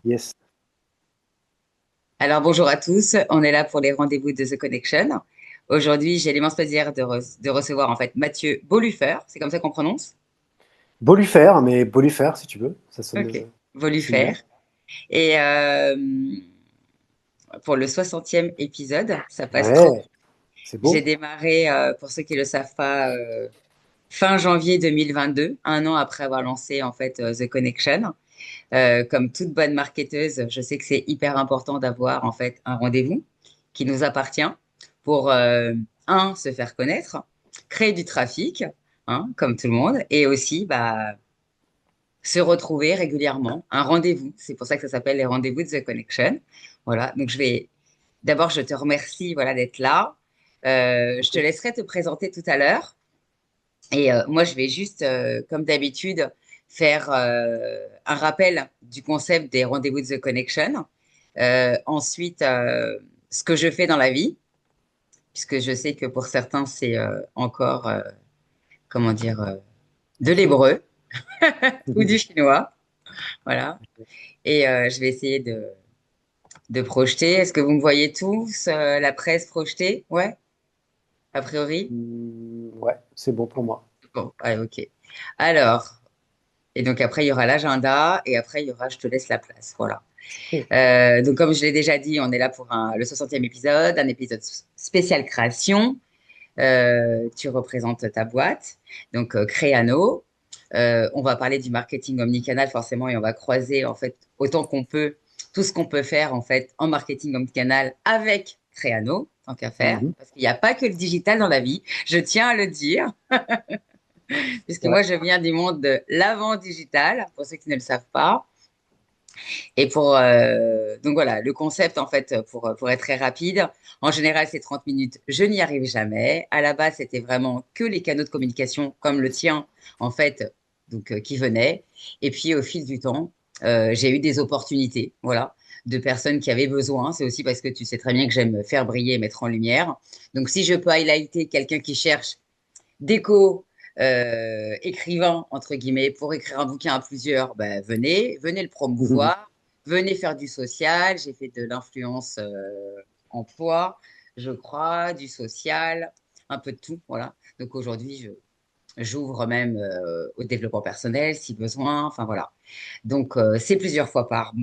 Yes. Alors bonjour à tous, on est là pour les rendez-vous de The Connection. Aujourd'hui, j'ai l'immense plaisir de recevoir en fait Mathieu Boluffer, c'est comme ça qu'on prononce? Bolufer, mais Bolufer si tu veux, ça sonne Ok, c'est mieux. Boluffer. Et pour le 60e épisode, ça passe trop vite. Ouais, c'est J'ai beau. démarré, pour ceux qui ne le savent pas, fin janvier 2022, un an après avoir lancé en fait The Connection. Comme toute bonne marketeuse, je sais que c'est hyper important d'avoir en fait un rendez-vous qui nous appartient pour se faire connaître, créer du trafic, hein, comme tout le monde, et aussi se retrouver régulièrement, un rendez-vous. C'est pour ça que ça s'appelle les rendez-vous de The Connection. Voilà. Donc d'abord, je te remercie voilà d'être là. Je te laisserai te présenter tout à l'heure. Et moi, je vais juste, comme d'habitude, faire un rappel du concept des rendez-vous de The Connection. Ensuite, ce que je fais dans la vie, puisque je sais que pour certains, c'est encore, comment dire, de l'hébreu ou du chinois. Voilà. Et je vais essayer de projeter. Est-ce que vous me voyez tous, la presse projetée? Ouais, a priori. Ouais, c'est bon pour moi. Bon, ouais, ok. Alors, et donc après, il y aura l'agenda et après, il y aura je te laisse la place. Voilà. Ok. Donc, comme je l'ai déjà dit, on est là pour le 60e épisode, un épisode spécial création. Tu représentes ta boîte, donc Créano. On va parler du marketing omnicanal forcément et on va croiser en fait autant qu'on peut tout ce qu'on peut faire en fait en marketing omnicanal avec Créano, tant qu'à faire, Mhm. parce qu'il n'y a pas que le digital dans la vie. Je tiens à le dire, puisque C'est vrai. moi je viens du monde de l'avant digital, pour ceux qui ne le savent pas. Et donc voilà, le concept, en fait, pour être très rapide, en général, c'est 30 minutes. Je n'y arrive jamais. À la base, c'était vraiment que les canaux de communication comme le tien, en fait, donc, qui venaient. Et puis, au fil du temps, j'ai eu des opportunités, voilà, de personnes qui avaient besoin. C'est aussi parce que tu sais très bien que j'aime faire briller et mettre en lumière. Donc, si je peux highlighter quelqu'un qui cherche déco, écrivain, entre guillemets, pour écrire un bouquin à plusieurs, ben, venez le Mhm. promouvoir, venez faire du social. J'ai fait de l'influence emploi, je crois, du social, un peu de tout, voilà. Donc aujourd'hui, j'ouvre même au développement personnel si besoin, enfin voilà. Donc c'est plusieurs fois par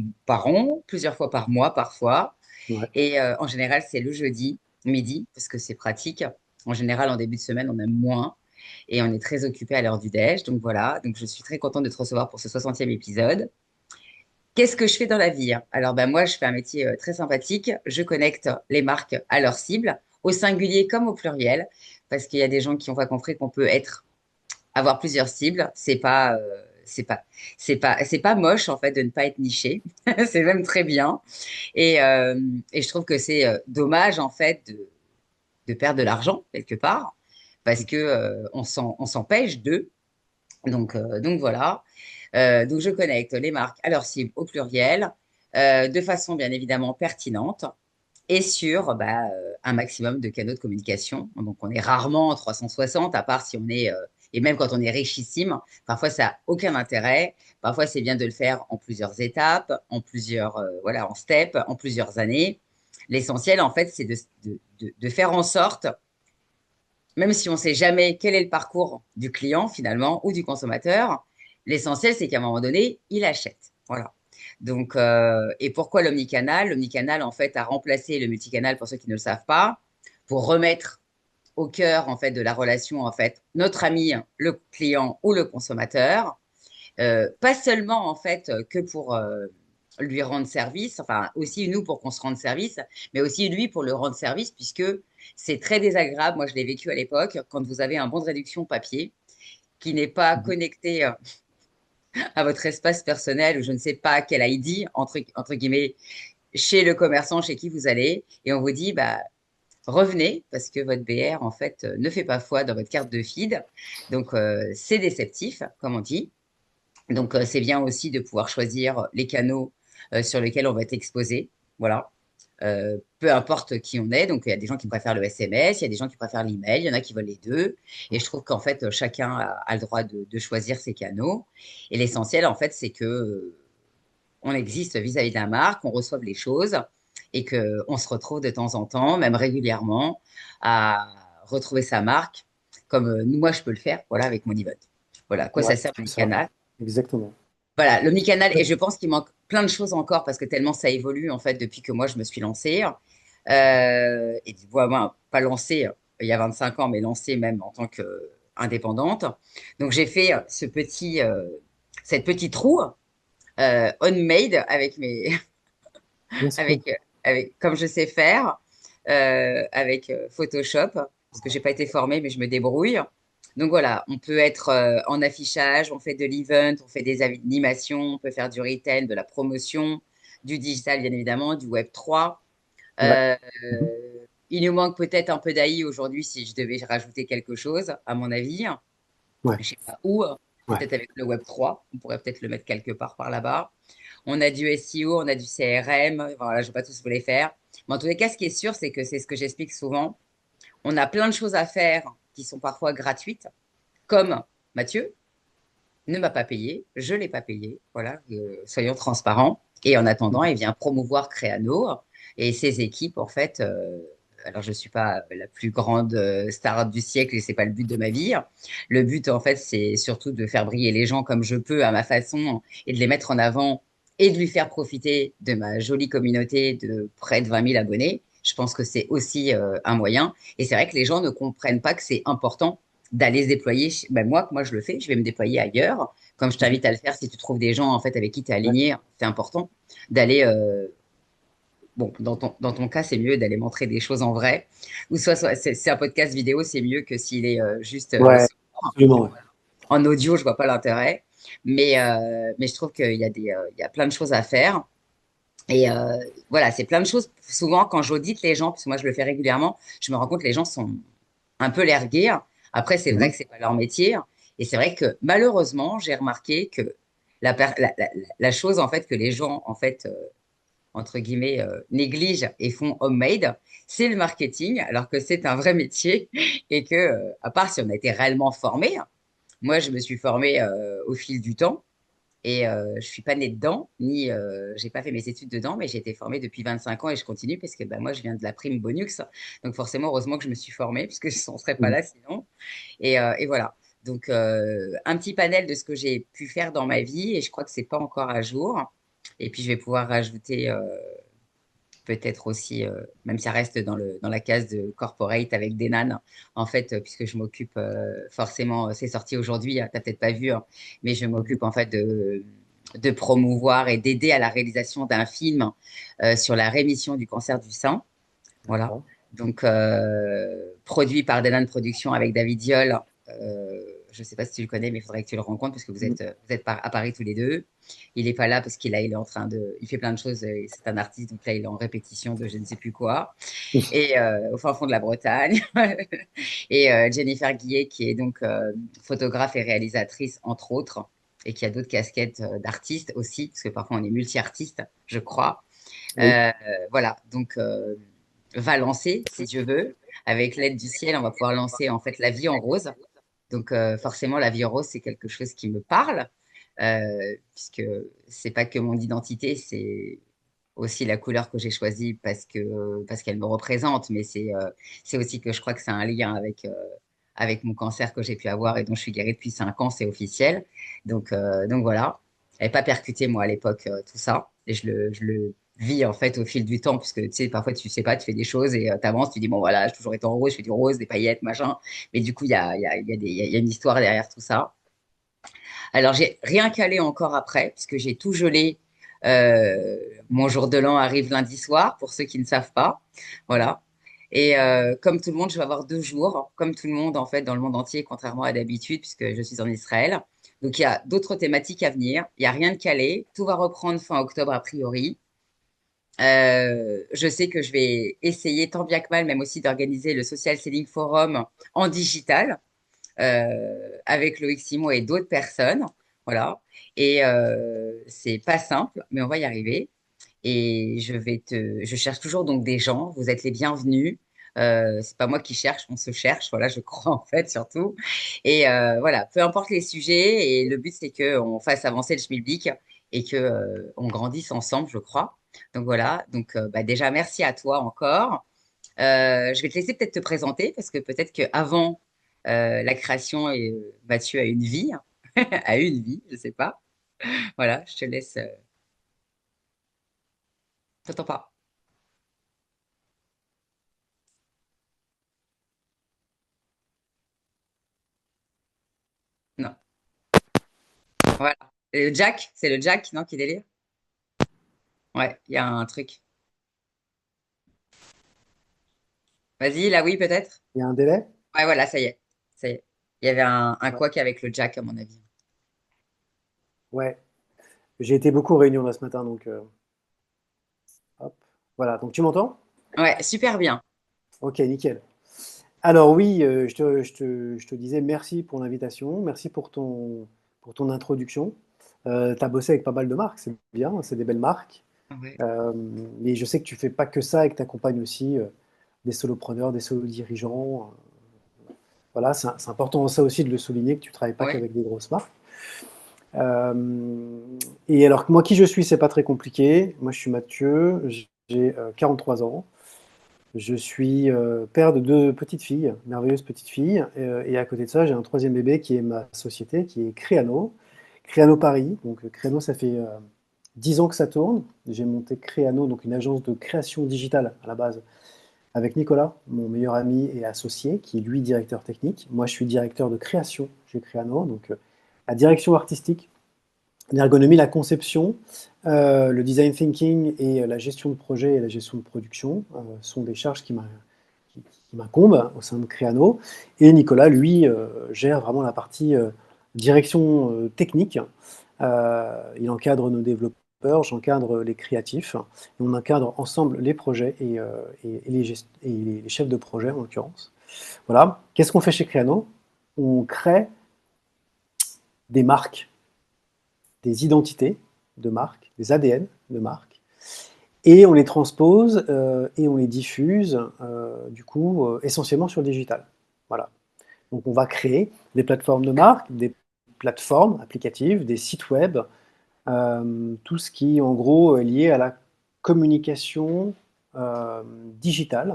an, plusieurs fois par mois parfois. Ouais. Et en général, c'est le jeudi midi, parce que c'est pratique. En général, en début de semaine, on aime moins. Et on est très occupé à l'heure du déj. Donc voilà, donc je suis très contente de te recevoir pour ce 60e épisode. Qu'est-ce que je fais dans la vie, hein? Alors ben moi, je fais un métier très sympathique. Je connecte les marques à leurs cibles, au singulier comme au pluriel, parce qu'il y a des gens qui n'ont pas compris qu'on peut avoir plusieurs cibles. C'est pas moche en fait de ne pas être niché. C'est même très bien. Et je trouve que c'est dommage en fait de perdre de l'argent quelque part parce que on s'empêche de. Donc voilà. Donc je connecte les marques à leur cible au pluriel de façon bien évidemment pertinente et sur un maximum de canaux de communication. Donc on est rarement en 360, à part si on est, et même quand on est richissime, parfois ça n'a aucun intérêt. Parfois c'est bien de le faire en plusieurs étapes, voilà, en steps, en plusieurs années. L'essentiel en fait c'est de faire en sorte, même si on ne sait jamais quel est le parcours du client finalement ou du consommateur, l'essentiel c'est qu'à un moment donné, il achète. Voilà. Donc, et pourquoi l'omnicanal? L'omnicanal, en fait, a remplacé le multicanal, pour ceux qui ne le savent pas, pour remettre au cœur, en fait, de la relation, en fait, notre ami, le client ou le consommateur, pas seulement, en fait, que pour lui rendre service, enfin, aussi nous pour qu'on se rende service, mais aussi lui pour le rendre service, puisque c'est très désagréable. Moi, je l'ai vécu à l'époque, quand vous avez un bon de réduction papier qui n'est pas Mhm. connecté à votre espace personnel ou je ne sais pas quel ID, entre guillemets, chez le commerçant chez qui vous allez, et on vous dit, bah, revenez parce que votre BR, en fait, ne fait pas foi dans votre carte de feed. Donc, c'est déceptif, comme on dit. Donc, c'est bien aussi de pouvoir choisir les canaux sur lesquels on va être exposé. Voilà. Peu importe qui on est. Donc, il y a des gens qui préfèrent le SMS, il y a des gens qui préfèrent l'email, il y en a qui veulent les deux. Et je trouve qu'en fait, chacun a le droit de choisir ses canaux. Et l'essentiel, en fait, c'est que on existe vis-à-vis de la marque, on reçoive les choses et qu'on se retrouve de temps en temps, même régulièrement, à retrouver sa marque, comme moi je peux le faire, voilà, avec mon event. Voilà, à quoi Ouais, ça sert le c'est ça. canal? Exactement. Voilà, l'omnicanal, et je pense qu'il manque plein de choses encore parce que tellement ça évolue en fait depuis que moi je me suis lancée. Et moi, pas lancée il y a 25 ans, mais lancée même en tant qu'indépendante. Donc j'ai fait cette petite roue on-made avec Ouais, c'est cool. avec, comme je sais faire, avec Photoshop, parce que j'ai pas été formée, mais je me débrouille. Donc voilà, on peut être en affichage, on fait de l'event, on fait des animations, on peut faire du retail, de la promotion, du digital bien évidemment, du web 3. Ouais. Euh, Mhm. il nous manque peut-être un peu d'AI aujourd'hui si je devais rajouter quelque chose, à mon avis. Ouais. Je sais pas où, Ouais. peut-être avec le web 3, on pourrait peut-être le mettre quelque part par là-bas. On a du SEO, on a du CRM. Voilà, je ne vais pas tous vous les faire. Mais en tous les cas, ce qui est sûr, c'est que c'est ce que j'explique souvent. On a plein de choses à faire qui sont parfois gratuites, comme Mathieu ne m'a pas payé, je ne l'ai pas payé. Voilà, soyons transparents. Et en attendant, il vient promouvoir Créano et ses équipes, en fait. Alors, je ne suis pas la plus grande star du siècle et c'est pas le but de ma vie. Le but, en fait, c'est surtout de faire briller les gens comme je peux à ma façon et de les mettre en avant et de lui faire profiter de ma jolie communauté de près de 20 000 abonnés. Je pense que c'est aussi un moyen. Et c'est vrai que les gens ne comprennent pas que c'est important d'aller se déployer. Ben moi, je le fais, je vais me déployer ailleurs. Comme je Mhm. t'invite à le faire, si tu trouves des gens en fait avec qui tu es Ouais. aligné, c'est important d'aller. Bon, dans ton cas, c'est mieux d'aller montrer des choses en vrai. Ou soit c'est un podcast vidéo, c'est mieux que s'il est juste Ouais, absolument. Ouais. en audio, je vois pas l'intérêt. Mais je trouve qu'il y a il y a plein de choses à faire. Et voilà, c'est plein de choses. Souvent, quand j'audite les gens, parce que moi je le fais régulièrement, je me rends compte que les gens sont un peu largués. Après, c'est vrai Mhm. que c'est pas leur métier. Et c'est vrai que malheureusement, j'ai remarqué que la chose en fait que les gens en fait entre guillemets négligent et font homemade, c'est le marketing, alors que c'est un vrai métier et que à part si on a été réellement formé, moi je me suis formée au fil du temps. Et je suis pas née dedans, ni j'ai pas fait mes études dedans, mais j'ai été formée depuis 25 ans et je continue parce que bah, moi, je viens de la prime bonus. Donc forcément, heureusement que je me suis formée puisque on serait pas Mhm. là sinon. Et voilà. Donc un petit panel de ce que j'ai pu faire dans ma vie et je crois que c'est pas encore à jour. Et puis je vais pouvoir rajouter peut-être aussi, même si ça reste dans la case de corporate avec des nanes, en fait, puisque je m'occupe forcément, c'est sorti aujourd'hui, hein, t'as peut-être pas vu, hein, mais je Mhm. m'occupe en fait de promouvoir et d'aider à la réalisation d'un film sur la rémission du cancer du sein. Voilà. D'accord. Donc, produit par Danone Productions avec David Diol. Je ne sais pas si tu le connais, mais il faudrait que tu le rencontres parce que Mhm. vous êtes à Paris tous les deux. Il n'est pas là parce il est en train il fait plein de choses. C'est un artiste, donc là, il est en répétition de je ne sais plus quoi. Et au fin fond de la Bretagne. Et Jennifer Guillet, qui est donc photographe et réalisatrice, entre autres, et qui a d'autres casquettes d'artiste aussi, parce que parfois on est multi-artiste, je crois. Oui. Euh, voilà, donc va lancer, si Dieu veut. Avec l'aide du ciel, on va pouvoir lancer en fait la vie en rose. Donc forcément, la vie en rose, c'est quelque chose qui me parle, puisque c'est pas que mon identité, c'est aussi la couleur que j'ai choisie parce qu'elle me représente, mais c'est aussi que je crois que c'est un lien avec mon cancer que j'ai pu avoir et dont je suis guérie depuis 5 ans, c'est officiel. Donc voilà. J'avais pas percuté moi à l'époque tout ça et je le vis en fait au fil du temps puisque tu sais parfois tu sais pas, tu fais des choses et tu avances, tu dis bon voilà, j'ai toujours été en rose, je fais du rose, des paillettes, machin. Mais du coup il y a une histoire derrière tout ça. Alors, j'ai rien calé encore après, parce que j'ai tout gelé. Mon jour de l'an arrive lundi soir, pour ceux qui ne savent pas. Voilà. Et comme tout le monde, je vais avoir 2 jours, comme tout le monde, en fait, dans le monde entier, contrairement à d'habitude, puisque je suis en Israël. Donc, il y a d'autres thématiques à venir. Il n'y a rien de calé. Tout va reprendre fin octobre, a priori. Je sais que je vais essayer, tant bien que mal, même aussi d'organiser le Social Selling Forum en digital avec Loïc Simon et d'autres personnes. Voilà. Et c'est pas simple, mais on va y arriver. Et je cherche toujours donc des gens. Vous êtes les bienvenus. C'est pas moi qui cherche, on se cherche. Voilà, je crois en fait surtout. Et voilà, peu importe les sujets. Et le but c'est que on fasse avancer le schmilblick et que on grandisse ensemble, je crois. Donc voilà. Donc bah, déjà, merci à toi encore. Je vais te laisser peut-être te présenter parce que peut-être qu'avant la création, Mathieu a une vie, hein. A une vie, je sais pas. Voilà, je te laisse. T'entends pas? Non. Voilà. Et le Jack, c'est le Jack, non, qui délire? Ouais, il y a un truc. Vas-y, là, oui, peut-être? Il y a un délai? Ouais, voilà, ça y est. Ça y est. Il y avait un Ouais. couac avec le Jack, à mon avis. Ouais. J'ai été beaucoup en réunion là ce matin, donc hop. Voilà. Donc tu m'entends? Ouais, super bien. Ok, nickel. Alors oui, je te disais merci pour l'invitation, merci pour ton introduction. Tu as bossé avec pas mal de marques, c'est bien, c'est des belles marques. Ouais. Euh, mais je sais que tu fais pas que ça et que tu accompagnes aussi des solopreneurs, des solo-dirigeants. Voilà, c'est important ça aussi de le souligner, que tu travailles pas Ouais. qu'avec des grosses marques. Euh, et alors, moi, qui je suis, c'est pas très compliqué. Moi, je suis Mathieu, j'ai 43 ans. Je suis père de deux petites filles, merveilleuses petites filles. Et à côté de ça, j'ai un troisième bébé qui est ma société, qui est Créano. Créano Paris. Donc, Créano, ça fait 10 ans que ça tourne. J'ai monté Créano, donc une agence de création digitale à la base, avec Nicolas, mon meilleur ami et associé, qui est lui directeur technique. Moi, je suis directeur de création chez Créano, donc la direction artistique, l'ergonomie, la conception, le design thinking et la gestion de projet et la gestion de production sont des charges qui m'incombent au sein de Créano. Et Nicolas, lui, gère vraiment la partie direction technique. Il encadre nos développeurs, j'encadre les créatifs, et on encadre ensemble les projets et les chefs de projet en l'occurrence. Voilà. Qu'est-ce qu'on fait chez Créano? On crée des marques, des identités de marques, des ADN de marques, et on les transpose et on les diffuse, du coup, essentiellement sur le digital. Voilà. Donc on va créer des plateformes de marque, des plateformes applicatives, des sites web, tout ce qui, en gros, est lié à la communication digitale.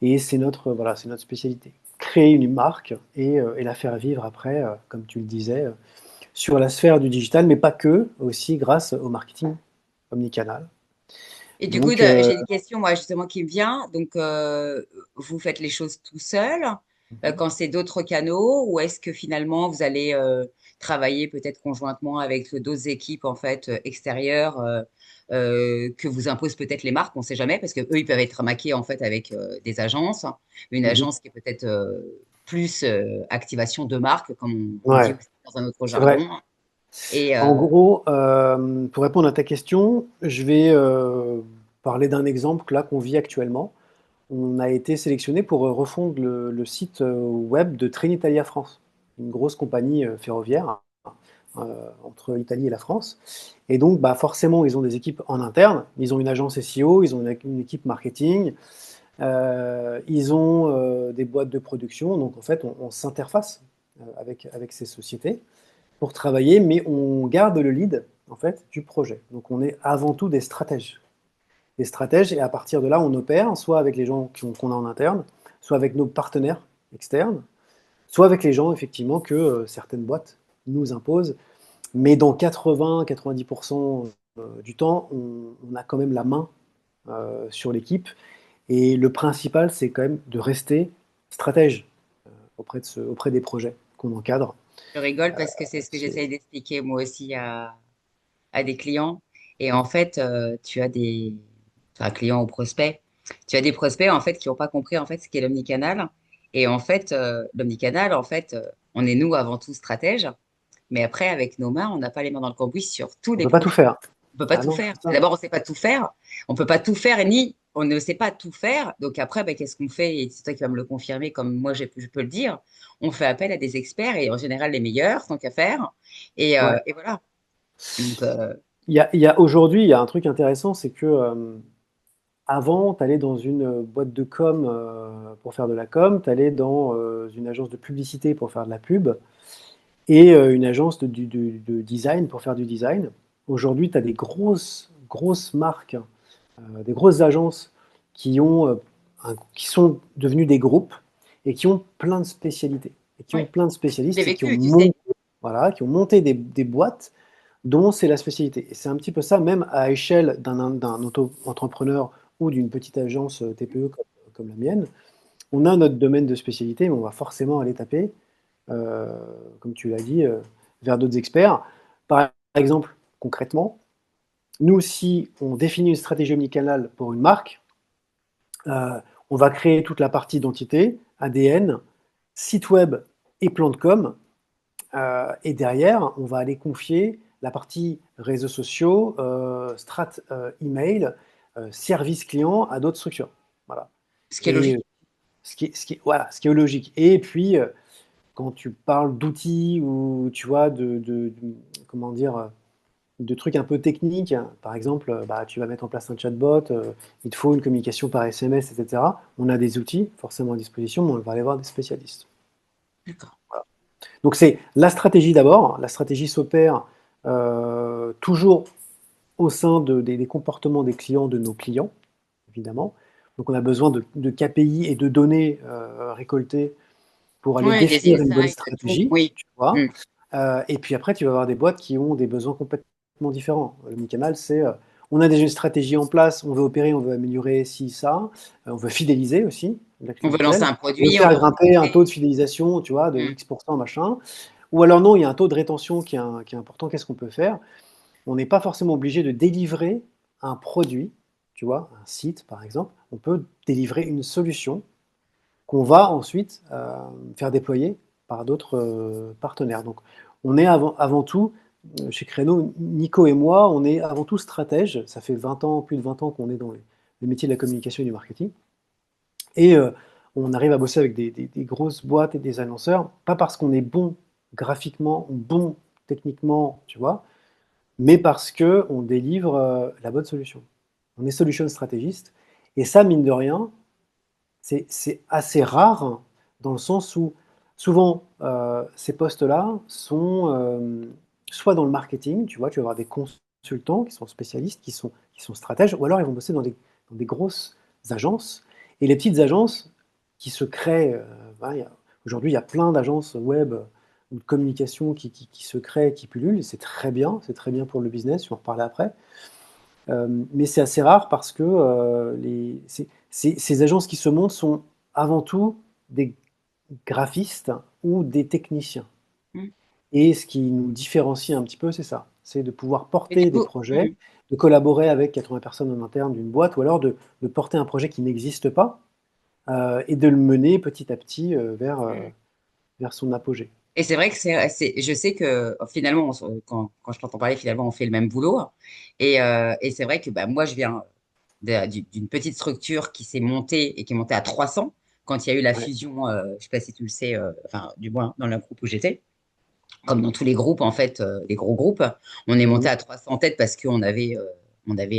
Et voilà, c'est notre spécialité. Créer une marque et la faire vivre après, comme tu le disais, sur la sphère du digital, mais pas que, aussi grâce au marketing omnicanal. Et du coup, Donc, j'ai une question, moi, justement, qui me vient. Donc, vous faites les choses tout seul quand c'est d'autres canaux, ou est-ce que finalement, vous allez travailler peut-être conjointement avec d'autres équipes, en fait, extérieures, que vous imposent peut-être les marques, on ne sait jamais, parce que eux, ils peuvent être maqués, en fait, avec des agences. Une mhm, agence qui est peut-être plus activation de marque, comme on dit ouais, aussi dans un autre c'est vrai. jargon. Et En gros, pour répondre à ta question, je vais parler d'un exemple là qu'on vit actuellement. On a été sélectionné pour refondre le site web de Trenitalia France, une grosse compagnie ferroviaire entre l'Italie et la France. Et donc, bah, forcément, ils ont des équipes en interne. Ils ont une agence SEO, ils ont une équipe marketing, ils ont des boîtes de production. Donc, en fait, on s'interface avec ces sociétés pour travailler, mais on garde le lead en fait du projet. Donc, on est avant tout des stratèges, et à partir de là, on opère soit avec les gens qu'on a en interne, soit avec nos partenaires externes, soit avec les gens effectivement que certaines boîtes nous imposent. Mais dans 80-90% du temps, on a quand même la main sur l'équipe. Et le principal, c'est quand même de rester stratège auprès des projets qu'on encadre. je rigole parce que c'est ce que C'est- j'essaye d'expliquer moi aussi à des clients. Et en fait, tu as enfin, clients ou prospects, tu as des prospects en fait qui n'ont pas compris en fait ce qu'est l'omnicanal. Et en fait, l'omnicanal, en fait, on est nous avant tout stratèges, mais après, avec nos mains, on n'a pas les mains dans le cambouis sur tous on ne les peut pas tout projets. faire. On peut pas Ah tout non, faire. c'est ça. D'abord, on sait pas tout faire. On peut pas tout faire et ni on ne sait pas tout faire. Donc après, ben, qu'est-ce qu'on fait? Et c'est toi qui vas me le confirmer, comme moi je peux le dire. On fait appel à des experts et en général les meilleurs, tant qu'à faire. Ouais. Et voilà. Donc, Aujourd'hui, il y a un truc intéressant, c'est que avant, tu allais dans une boîte de com pour faire de la com, tu allais dans une agence de publicité pour faire de la pub, et une agence de design pour faire du design. aujourd'hui, tu as des grosses marques, des grosses agences qui ont, qui sont devenues des groupes et qui ont plein de spécialités. Et qui ont Oui, plein de je l'ai spécialistes et qui ont vécu, tu sais. monté, voilà, qui ont monté des boîtes dont c'est la spécialité. Et c'est un petit peu ça, même à échelle d'un auto-entrepreneur ou d'une petite agence TPE comme la mienne. On a notre domaine de spécialité, mais on va forcément aller taper, euh, comme tu l'as dit, vers d'autres experts. Par exemple, concrètement, nous, si on définit une stratégie omnicanale pour une marque, euh, on va créer toute la partie identité, ADN, site web et plan de com. Et derrière, on va aller confier la partie réseaux sociaux, strat email, service client à d'autres structures. Voilà. Ce qui est Et logique. voilà, ce qui est logique. Et puis, quand tu parles d'outils ou tu vois comment dire, de trucs un peu techniques, hein, par exemple, bah, tu vas mettre en place un chatbot, il te faut une communication par SMS, etc. On a des outils forcément à disposition, mais on va aller voir des spécialistes. D'accord. Voilà. Donc c'est la stratégie d'abord. La stratégie s'opère toujours au sein des comportements des clients, de nos clients, évidemment. Donc on a besoin de KPI et de données récoltées pour aller Oui, des définir une bonne insights et tout. stratégie, Oui. tu vois. Mm. Et puis après, tu vas avoir des boîtes qui ont des besoins complètement différents. Le Omnicanal, c'est on a déjà une stratégie en place, on veut opérer, on veut améliorer ci, ça, on veut fidéliser aussi la On veut lancer clientèle, un on veut produit, on faire veut grimper un recruter. taux de fidélisation, tu vois, de Mm. X%, machin. Ou alors non, il y a un taux de rétention qui est important, qu'est-ce qu'on peut faire? On n'est pas forcément obligé de délivrer un produit, tu vois, un site par exemple. On peut délivrer une solution qu'on va ensuite faire déployer par d'autres partenaires. Donc, on est avant tout, chez Créneau, Nico et moi, on est avant tout stratège. Ça fait 20 ans, plus de 20 ans qu'on est dans les métiers de la communication et du marketing. Et on arrive à bosser avec des grosses boîtes et des annonceurs, pas parce qu'on est bon graphiquement ou bon techniquement, tu vois, mais parce qu'on délivre la bonne solution. On est solution stratégiste. Et ça, mine de rien, c'est assez rare dans le sens où souvent ces postes-là sont soit dans le marketing, tu vois, tu vas avoir des consultants qui sont spécialistes, qui sont stratèges, ou alors ils vont bosser dans des grosses agences. Et les petites agences qui se créent, voilà, aujourd'hui il y a plein d'agences web ou de communication qui se créent, qui pullulent, et c'est très bien pour le business, je vais en reparler après. Mais c'est assez rare parce que ces agences qui se montent sont avant tout des graphistes ou des techniciens. Mm. Et ce qui nous différencie un petit peu, c'est ça. C'est de pouvoir Et du porter des coup, projets, de collaborer avec 80 personnes en interne d'une boîte, ou alors de porter un projet qui n'existe pas et de le mener petit à petit vers son apogée. et c'est vrai que je sais que finalement, quand je t'entends parler, finalement, on fait le même boulot. Et c'est vrai que bah, moi, je viens d'une petite structure qui s'est montée et qui est montée à 300 quand il y a eu la Ouais. fusion, je ne sais pas si tu le sais, enfin, du moins dans le groupe où j'étais. Comme dans tous les groupes, en fait, les gros groupes, on est monté Mhm. à 300 têtes parce on avait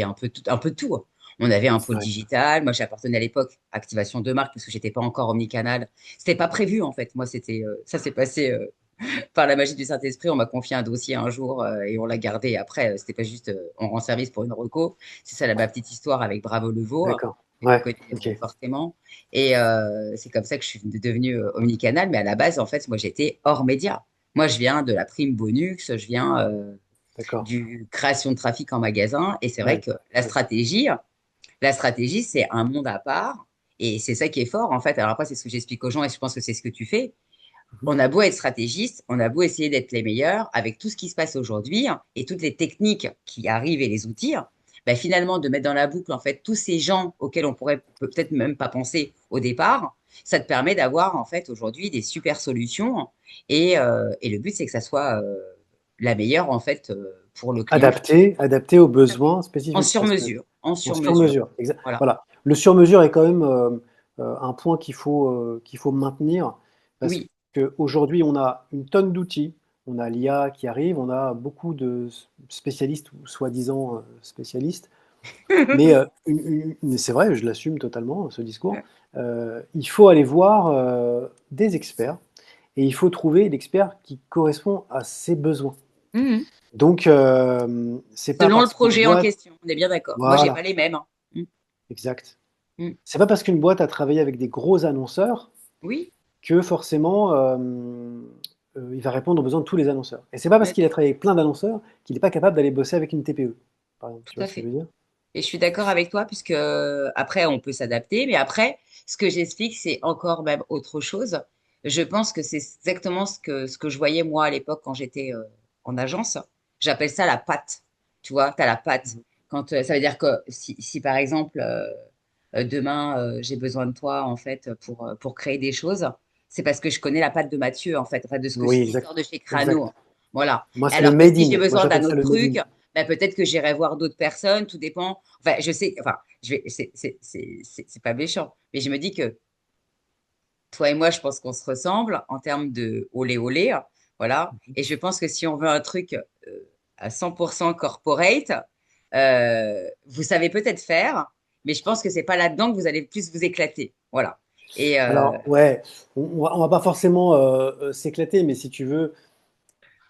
un peu de tout. On avait un pôle Ouais. digital. Moi, j'appartenais à l'époque activation de marque parce que j'étais pas encore omnicanal. C'était pas prévu, en fait. Moi, ça s'est passé par la magie du Saint-Esprit. On m'a confié un dossier un jour et on l'a gardé. Et après, c'était pas juste on rend service pour une reco. C'est ça, ma petite histoire avec Bravo Leveau, D'accord. que tu Ouais. connais Ok. forcément. Et c'est comme ça que je suis devenue omnicanal. Mais à la base, en fait, moi, j'étais hors média. Moi, je viens de la prime bonus, je viens D'accord. du création de trafic en magasin. Et c'est vrai Ouais. que Ouais. la stratégie, c'est un monde à part. Et c'est ça qui est fort, en fait. Alors après, c'est ce que j'explique aux gens et je pense que c'est ce que tu fais. Mhm. On a beau être stratégiste, on a beau essayer d'être les meilleurs avec tout ce qui se passe aujourd'hui et toutes les techniques qui arrivent et les outils, ben finalement, de mettre dans la boucle, en fait, tous ces gens auxquels on pourrait peut-être même pas penser au départ, ça te permet d'avoir, en fait, aujourd'hui des super solutions. Et le but, c'est que ça soit la meilleure, en fait, pour le client final. Adapté aux besoins spécifiques. Parce que En en sur mesure. sur-mesure. Voilà. Voilà. Le sur-mesure est quand même un point qu'il faut maintenir parce Oui. qu'aujourd'hui, on a une tonne d'outils. On a l'IA qui arrive, on a beaucoup de spécialistes ou soi-disant spécialistes. Mais mais c'est vrai, je l'assume totalement, ce discours. Il faut aller voir des experts et il faut trouver l'expert qui correspond à ses besoins. Mhm. Donc, c'est pas Selon le parce qu'une projet en boîte, question, on est bien d'accord. Moi, j'ai pas voilà, les mêmes, hein. Mhm. exact. Mhm. C'est pas parce qu'une boîte a travaillé avec des gros annonceurs Oui, que forcément il va répondre aux besoins de tous les annonceurs. Et c'est pas parce mais qu'il a travaillé avec plein d'annonceurs qu'il n'est pas capable d'aller bosser avec une TPE. Par exemple, tu tout vois à ce que je fait. veux dire? Et je suis d'accord avec toi, puisque après, on peut s'adapter, mais après, ce que j'explique, c'est encore même autre chose. Je pense que c'est exactement ce que je voyais moi à l'époque quand j'étais en agence. J'appelle ça la patte. Tu vois, tu as la patte. Quand, ça veut dire que si par exemple, demain, j'ai besoin de toi, en fait, pour créer des choses, c'est parce que je connais la patte de Mathieu, en fait, enfin, de ce que Oui, qui exact. sort de chez Exact. Crano. Voilà. Moi, c'est le Alors que made si j'ai in. Moi, besoin j'appelle d'un ça autre le made truc, in. ben, peut-être que j'irai voir d'autres personnes, tout dépend. Enfin, je sais, enfin, c'est pas méchant, mais je me dis que toi et moi, je pense qu'on se ressemble en termes de olé olé, voilà. Et je pense que si on veut un truc à 100% corporate, vous savez peut-être faire, mais je pense que c'est pas là-dedans que vous allez plus vous éclater, voilà. Et Alors, ouais, on va pas forcément s'éclater, mais si tu veux,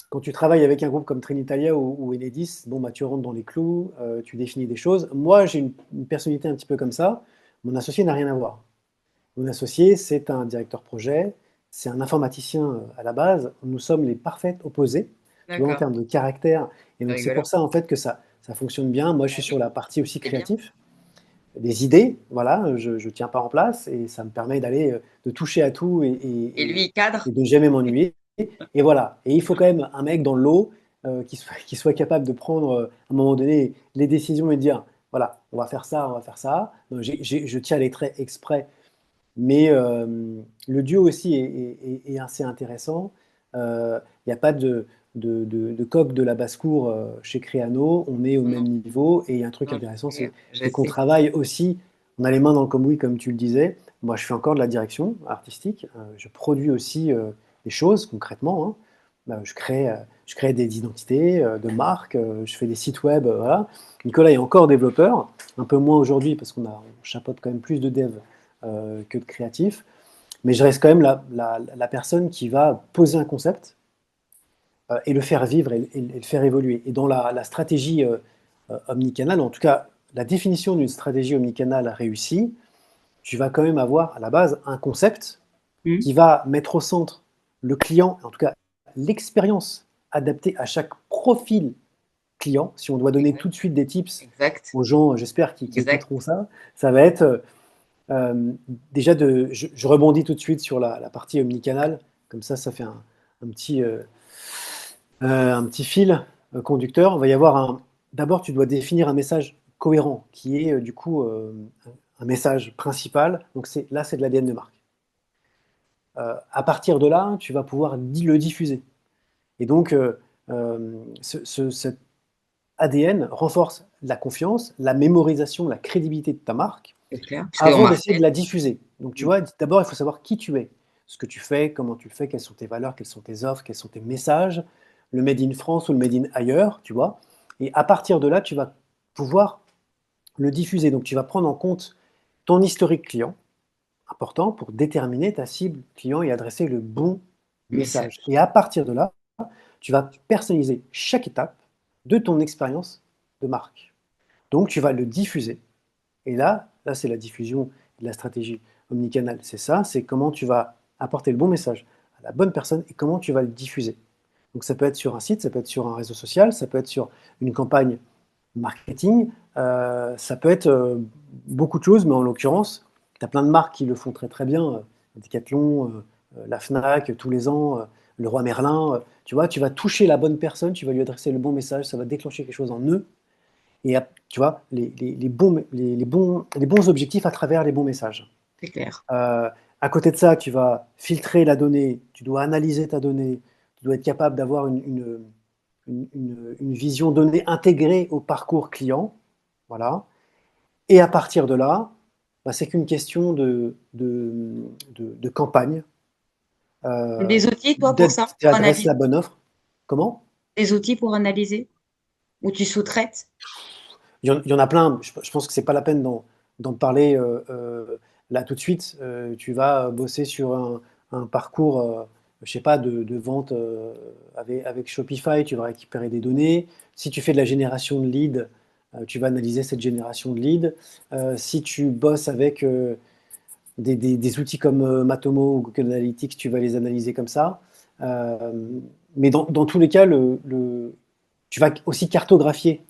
quand tu travailles avec un groupe comme Trenitalia ou Enedis, bon, bah, tu rentres dans les clous, tu définis des choses. Moi, j'ai une personnalité un petit peu comme ça. Mon associé n'a rien à voir. Mon associé, c'est un directeur projet, c'est un informaticien à la base. Nous sommes les parfaits opposés, tu vois, en d'accord, termes de caractère. Et c'est donc, c'est rigolo. pour ça, en fait, que ça fonctionne bien. Moi, je Bah suis sur oui, la partie aussi c'est bien. créative, des idées, voilà, je ne tiens pas en place et ça me permet d'aller, de toucher à tout Et lui, il cadre. et de jamais m'ennuyer. Et voilà. Et il faut quand même un mec dans le lot qui soit capable de prendre à un moment donné les décisions et de dire, voilà, on va faire ça, on va faire ça. Donc, je tiens les traits exprès, mais le duo aussi est assez intéressant. Il n'y a pas de coq de la basse-cour chez Créano. On est au même Non, niveau. Et il y a un truc non, intéressant, je c'est qu'on sais. travaille aussi. On a les mains dans le cambouis, comme tu le disais. Moi, je fais encore de la direction artistique. Je produis aussi des choses concrètement, hein. Je crée des identités de marques. Je fais des sites web. Voilà. Nicolas est encore développeur. Un peu moins aujourd'hui parce on chapeaute quand même plus de devs que de créatif. Mais je reste quand même la personne qui va poser un concept et le faire vivre et le faire évoluer. Et dans la stratégie omnicanal, en tout cas la définition d'une stratégie omnicanal réussie, tu vas quand même avoir à la base un concept Hmm. qui va mettre au centre le client, en tout cas l'expérience adaptée à chaque profil client. Si on doit donner Exact, tout de suite des tips exact, aux gens, j'espère, qui exact. écouteront ça, ça va être déjà, je rebondis tout de suite sur la partie omnicanal, comme ça fait un un petit fil conducteur. Il va y avoir d'abord, tu dois définir un message cohérent, qui est du coup un message principal. Donc là, c'est de l'ADN de marque. À partir de là, tu vas pouvoir le diffuser. Et donc, cet ADN renforce la confiance, la mémorisation, la crédibilité de ta marque C'est clair. Parce qu'on avant d'essayer de martèle. la diffuser. Donc, tu Hmm. vois, d'abord, il faut savoir qui tu es, ce que tu fais, comment tu le fais, quelles sont tes valeurs, quelles sont tes offres, quels sont tes messages, le Made in France ou le Made in ailleurs, tu vois. Et à partir de là, tu vas pouvoir le diffuser. Donc, tu vas prendre en compte ton historique client, important pour déterminer ta cible client et adresser le bon message. Message. Et à partir de là, tu vas personnaliser chaque étape de ton expérience de marque. Donc, tu vas le diffuser. Et là c'est la diffusion de la stratégie omnicanal. C'est ça, c'est comment tu vas apporter le bon message à la bonne personne et comment tu vas le diffuser. Donc ça peut être sur un site, ça peut être sur un réseau social, ça peut être sur une campagne marketing, ça peut être beaucoup de choses, mais en l'occurrence, tu as plein de marques qui le font très très bien. Decathlon, la Fnac, tous les ans, le Roi Merlin. Tu vois, tu vas toucher la bonne personne, tu vas lui adresser le bon message, ça va déclencher quelque chose en eux et tu vois, les bons objectifs à travers les bons messages. C'est clair. Euh, à côté de ça, tu vas filtrer la donnée, tu dois analyser ta donnée, tu dois être capable d'avoir une vision donnée intégrée au parcours client. Voilà. Et à partir de là, bah, c'est qu'une question de campagne, Des outils, toi, pour ça, tu pour adresses analyser? la bonne offre. Comment? Des outils pour analyser? Ou tu sous-traites? Il y en a plein. Je pense que c'est pas la peine d'en parler là tout de suite. Tu vas bosser sur un parcours je sais pas, de vente avec Shopify, tu vas récupérer des données. Si tu fais de la génération de leads, tu vas analyser cette génération de leads. Si tu bosses avec des outils comme Matomo ou Google Analytics, tu vas les analyser comme ça. Euh, mais dans tous les cas, tu vas aussi cartographier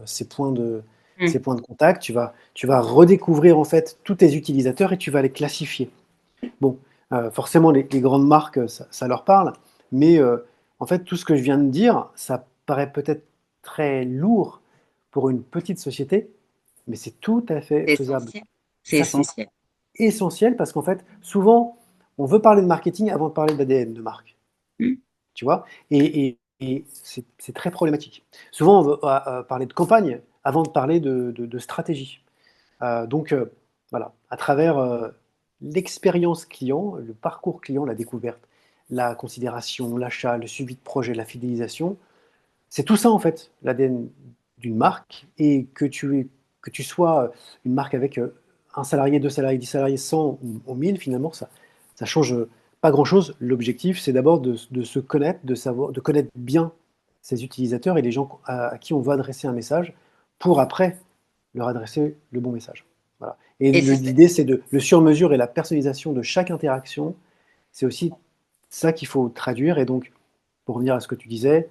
ces points de, ces Mm. points de contact. Tu vas redécouvrir en fait tous tes utilisateurs et tu vas les classifier. Bon, forcément, les grandes marques, ça leur parle, mais en fait, tout ce que je viens de dire, ça paraît peut-être très lourd pour une petite société, mais c'est tout à fait C'est faisable. essentiel. C'est Ça, c'est essentiel. essentiel parce qu'en fait, souvent, on veut parler de marketing avant de parler d'ADN de marque, Mm. tu vois, et c'est très problématique. Souvent, on veut parler de campagne avant de parler de stratégie. Donc, voilà, à travers l'expérience client, le parcours client, la découverte, la considération, l'achat, le suivi de projet, la fidélisation, c'est tout ça en fait, l'ADN d'une marque. Et que tu sois une marque avec un salarié, deux salariés, 10 salariés, 100 ou 1000, finalement, ça change pas grand-chose. L'objectif, c'est d'abord de se connaître, de connaître bien ses utilisateurs et les gens à qui on va adresser un message pour après leur adresser le bon message. Voilà. Et Et l'idée, c'est de le sur-mesure et la personnalisation de chaque interaction. C'est aussi ça qu'il faut traduire. Et donc, pour revenir à ce que tu disais,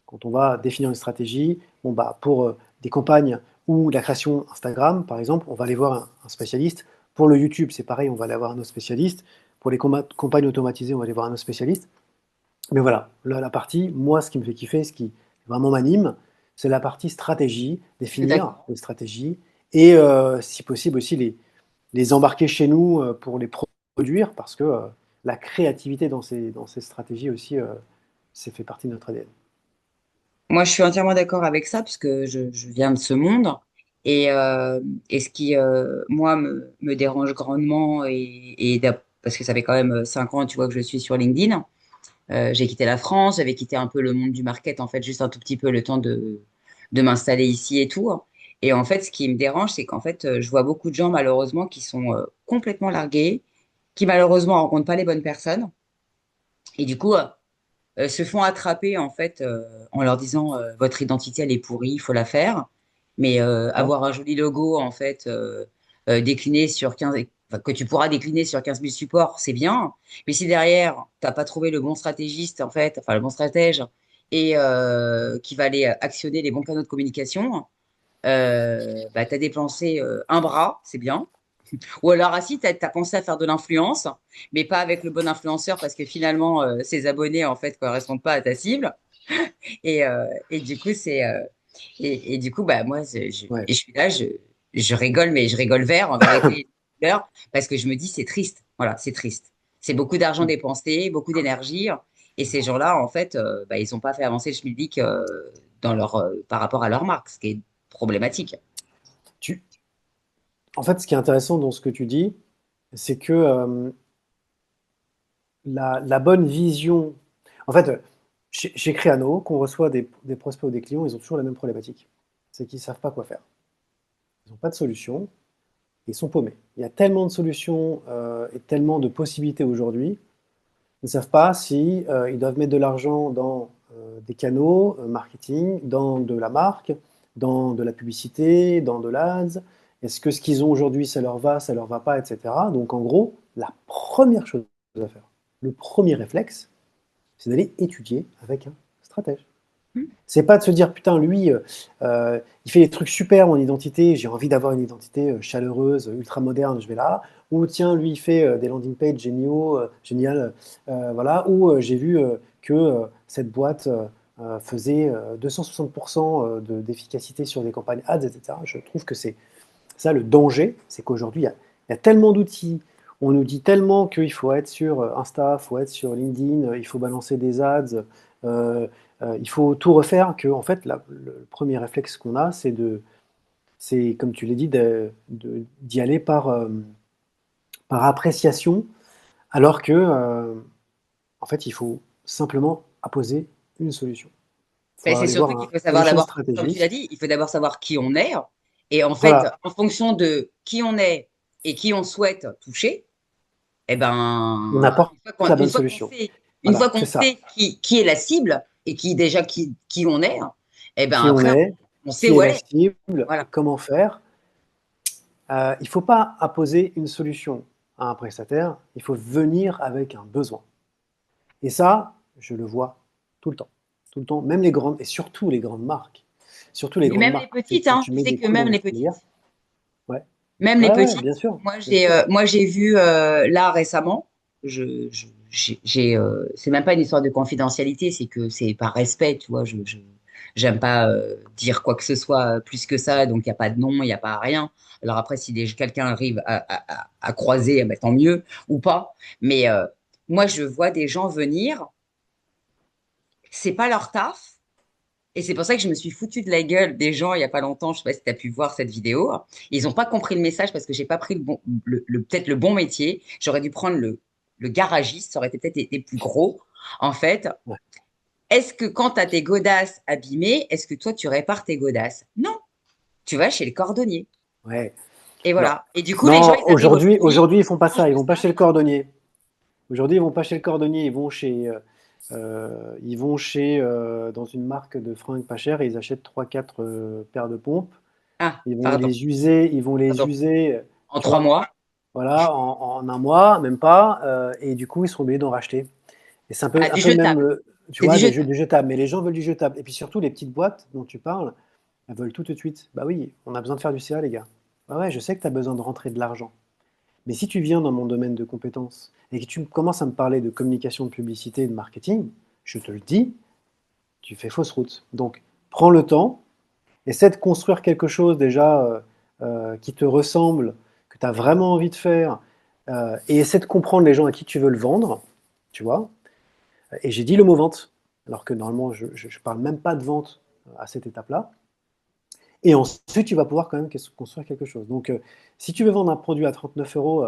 quand on va définir une stratégie, bon bah pour des campagnes ou la création Instagram, par exemple, on va aller voir un spécialiste. Pour le YouTube, c'est pareil, on va aller voir un autre spécialiste. Pour les campagnes automatisées, on va aller voir un autre spécialiste. Mais voilà, là, la partie, moi, ce qui me fait kiffer, ce qui vraiment m'anime, c'est la partie stratégie, tout à fait. définir les stratégies et si possible aussi les embarquer chez nous pour les produire parce que la créativité dans ces stratégies aussi, c'est fait partie de notre ADN. Moi, je suis entièrement d'accord avec ça, puisque je viens de ce monde. Et, euh, et ce qui, moi, me dérange grandement, parce que ça fait quand même 5 ans, tu vois, que je suis sur LinkedIn. J'ai quitté la France, j'avais quitté un peu le monde du market, en fait, juste un tout petit peu le temps de m'installer ici et tout. Et en fait, ce qui me dérange, c'est qu'en fait, je vois beaucoup de gens, malheureusement, qui sont complètement largués, qui malheureusement rencontrent pas les bonnes personnes. Et du coup, se font attraper en fait en leur disant votre identité elle est pourrie, il faut la faire. Mais D'accord. avoir un joli logo en fait décliné sur 15, enfin, que tu pourras décliner sur 15 000 supports, c'est bien. Mais si derrière t'as pas trouvé le bon stratégiste en fait, enfin le bon stratège et qui va aller actionner les bons canaux de communication, bah, tu as dépensé un bras, c'est bien. Ou alors, ah si, tu as pensé à faire de l'influence, mais pas avec le bon influenceur parce que finalement, ses abonnés, en fait, correspondent pas à ta cible. Et du coup, et du coup, bah, moi, Ouais. et je suis là, je rigole, mais je rigole vert, en vérité, vert, parce que je me dis, c'est triste. Voilà, c'est triste. C'est beaucoup d'argent dépensé, beaucoup d'énergie. Et ces gens-là, en fait, bah, ils n'ont pas fait avancer le schmilblick par rapport à leur marque, ce qui est problématique. Tu, En fait, ce qui est intéressant dans ce que tu dis, c'est que la bonne vision. En fait, chez Créano, qu'on reçoit des prospects ou des clients, ils ont toujours la même problématique. C'est qu'ils ne savent pas quoi faire. Ils n'ont pas de solution, ils sont paumés. Il y a tellement de solutions et tellement de possibilités aujourd'hui, ils ne savent pas si ils doivent mettre de l'argent dans des canaux marketing, dans de la marque, dans de la publicité, dans de l'ADS. Est-ce que ce qu'ils ont aujourd'hui, ça leur va pas, etc. Donc en gros, la première chose à faire, le premier réflexe, c'est d'aller étudier avec un stratège. C'est pas de se dire putain lui il fait des trucs super mon identité, j'ai envie d'avoir une identité chaleureuse, ultra moderne, je vais là. Ou tiens lui il fait des landing pages géniaux, génial, voilà. Ou j'ai vu que cette boîte faisait 260% d'efficacité sur des campagnes ads, etc. Je trouve que c'est ça le danger, c'est qu'aujourd'hui il y a tellement d'outils. On nous dit tellement qu'il faut être sur Insta, il faut être sur LinkedIn, il faut balancer des ads, euh, il faut tout refaire, que en fait, le premier réflexe qu'on a, c'est comme tu l'as dit, d'y aller par appréciation, alors que, en fait, il faut simplement apposer une solution. Il faut Ben, c'est aller voir surtout qu'il un faut savoir solution d'abord, comme tu l'as stratégiste. dit, il faut d'abord savoir qui on est. Et en fait, Voilà, en fonction de qui on est et qui on souhaite toucher, eh ben, on apporte la une bonne fois qu'on solution. sait Une Voilà, fois qu'on c'est ça. sait qui est la cible et qui on est, eh ben Qui on après, est, on sait qui où est la aller. cible, Voilà. comment faire. Il ne faut pas apposer une solution à un prestataire, il faut venir avec un besoin. Et ça, je le vois tout le temps. Tout le temps, même les grandes, et surtout les grandes marques. Surtout les Mais grandes même les marques, petites, quand hein, tu tu mets sais des que coups dans même les les fourmilières. petites, Ouais, même les ouais, ouais, petites. bien sûr, Moi, bien sûr. j'ai vu là récemment, c'est même pas une histoire de confidentialité, c'est que c'est par respect, tu vois. J'aime pas dire quoi que ce soit plus que ça, donc il n'y a pas de nom, il n'y a pas rien. Alors après, si quelqu'un arrive à croiser, eh ben, tant mieux ou pas. Mais moi, je vois des gens venir, c'est pas leur taf. Et c'est pour ça que je me suis foutu de la gueule des gens il y a pas longtemps. Je sais pas si tu as pu voir cette vidéo. Ils n'ont pas compris le message parce que j'ai pas pris peut-être le bon métier. J'aurais dû prendre le garagiste. Ça aurait peut-être été plus gros. En fait, Ouais. est-ce que quand tu as tes godasses abîmées, est-ce que toi tu répares tes godasses? Non. Tu vas chez le cordonnier. Ouais. Et Non, voilà. Et du coup, les gens, non, ils arrivent aujourd'hui. aujourd'hui, ils font pas Quand je ça. Ils veux vont pas ça. chez le cordonnier. Aujourd'hui, ils vont pas chez le cordonnier. Ils vont chez dans une marque de fringues pas chères. Et ils achètent trois, quatre paires de pompes. Ah, Ils vont pardon. les user. Ils vont les Pardon. user. En Tu trois vois, mois. voilà, en un mois, même pas. Et du coup, ils sont obligés d'en racheter. Et c'est Ah, un du peu même, jetable. tu C'est du vois, des jeux jetable. du jetable. Mais les gens veulent du jetable. Et puis surtout, les petites boîtes dont tu parles, elles veulent tout de suite. Bah oui, on a besoin de faire du CA, les gars. Bah ouais, je sais que tu as besoin de rentrer de l'argent. Mais si tu viens dans mon domaine de compétences et que tu commences à me parler de communication, de publicité, de marketing, je te le dis, tu fais fausse route. Donc, prends le temps, essaie de construire quelque chose déjà qui te ressemble, que tu as vraiment envie de faire, et essaie de comprendre les gens à qui tu veux le vendre, tu vois. Et j'ai dit le mot vente, alors que normalement, je ne parle même pas de vente à cette étape-là. Et ensuite, tu vas pouvoir quand même construire quelque chose. Donc, si tu veux vendre un produit à 39 euros,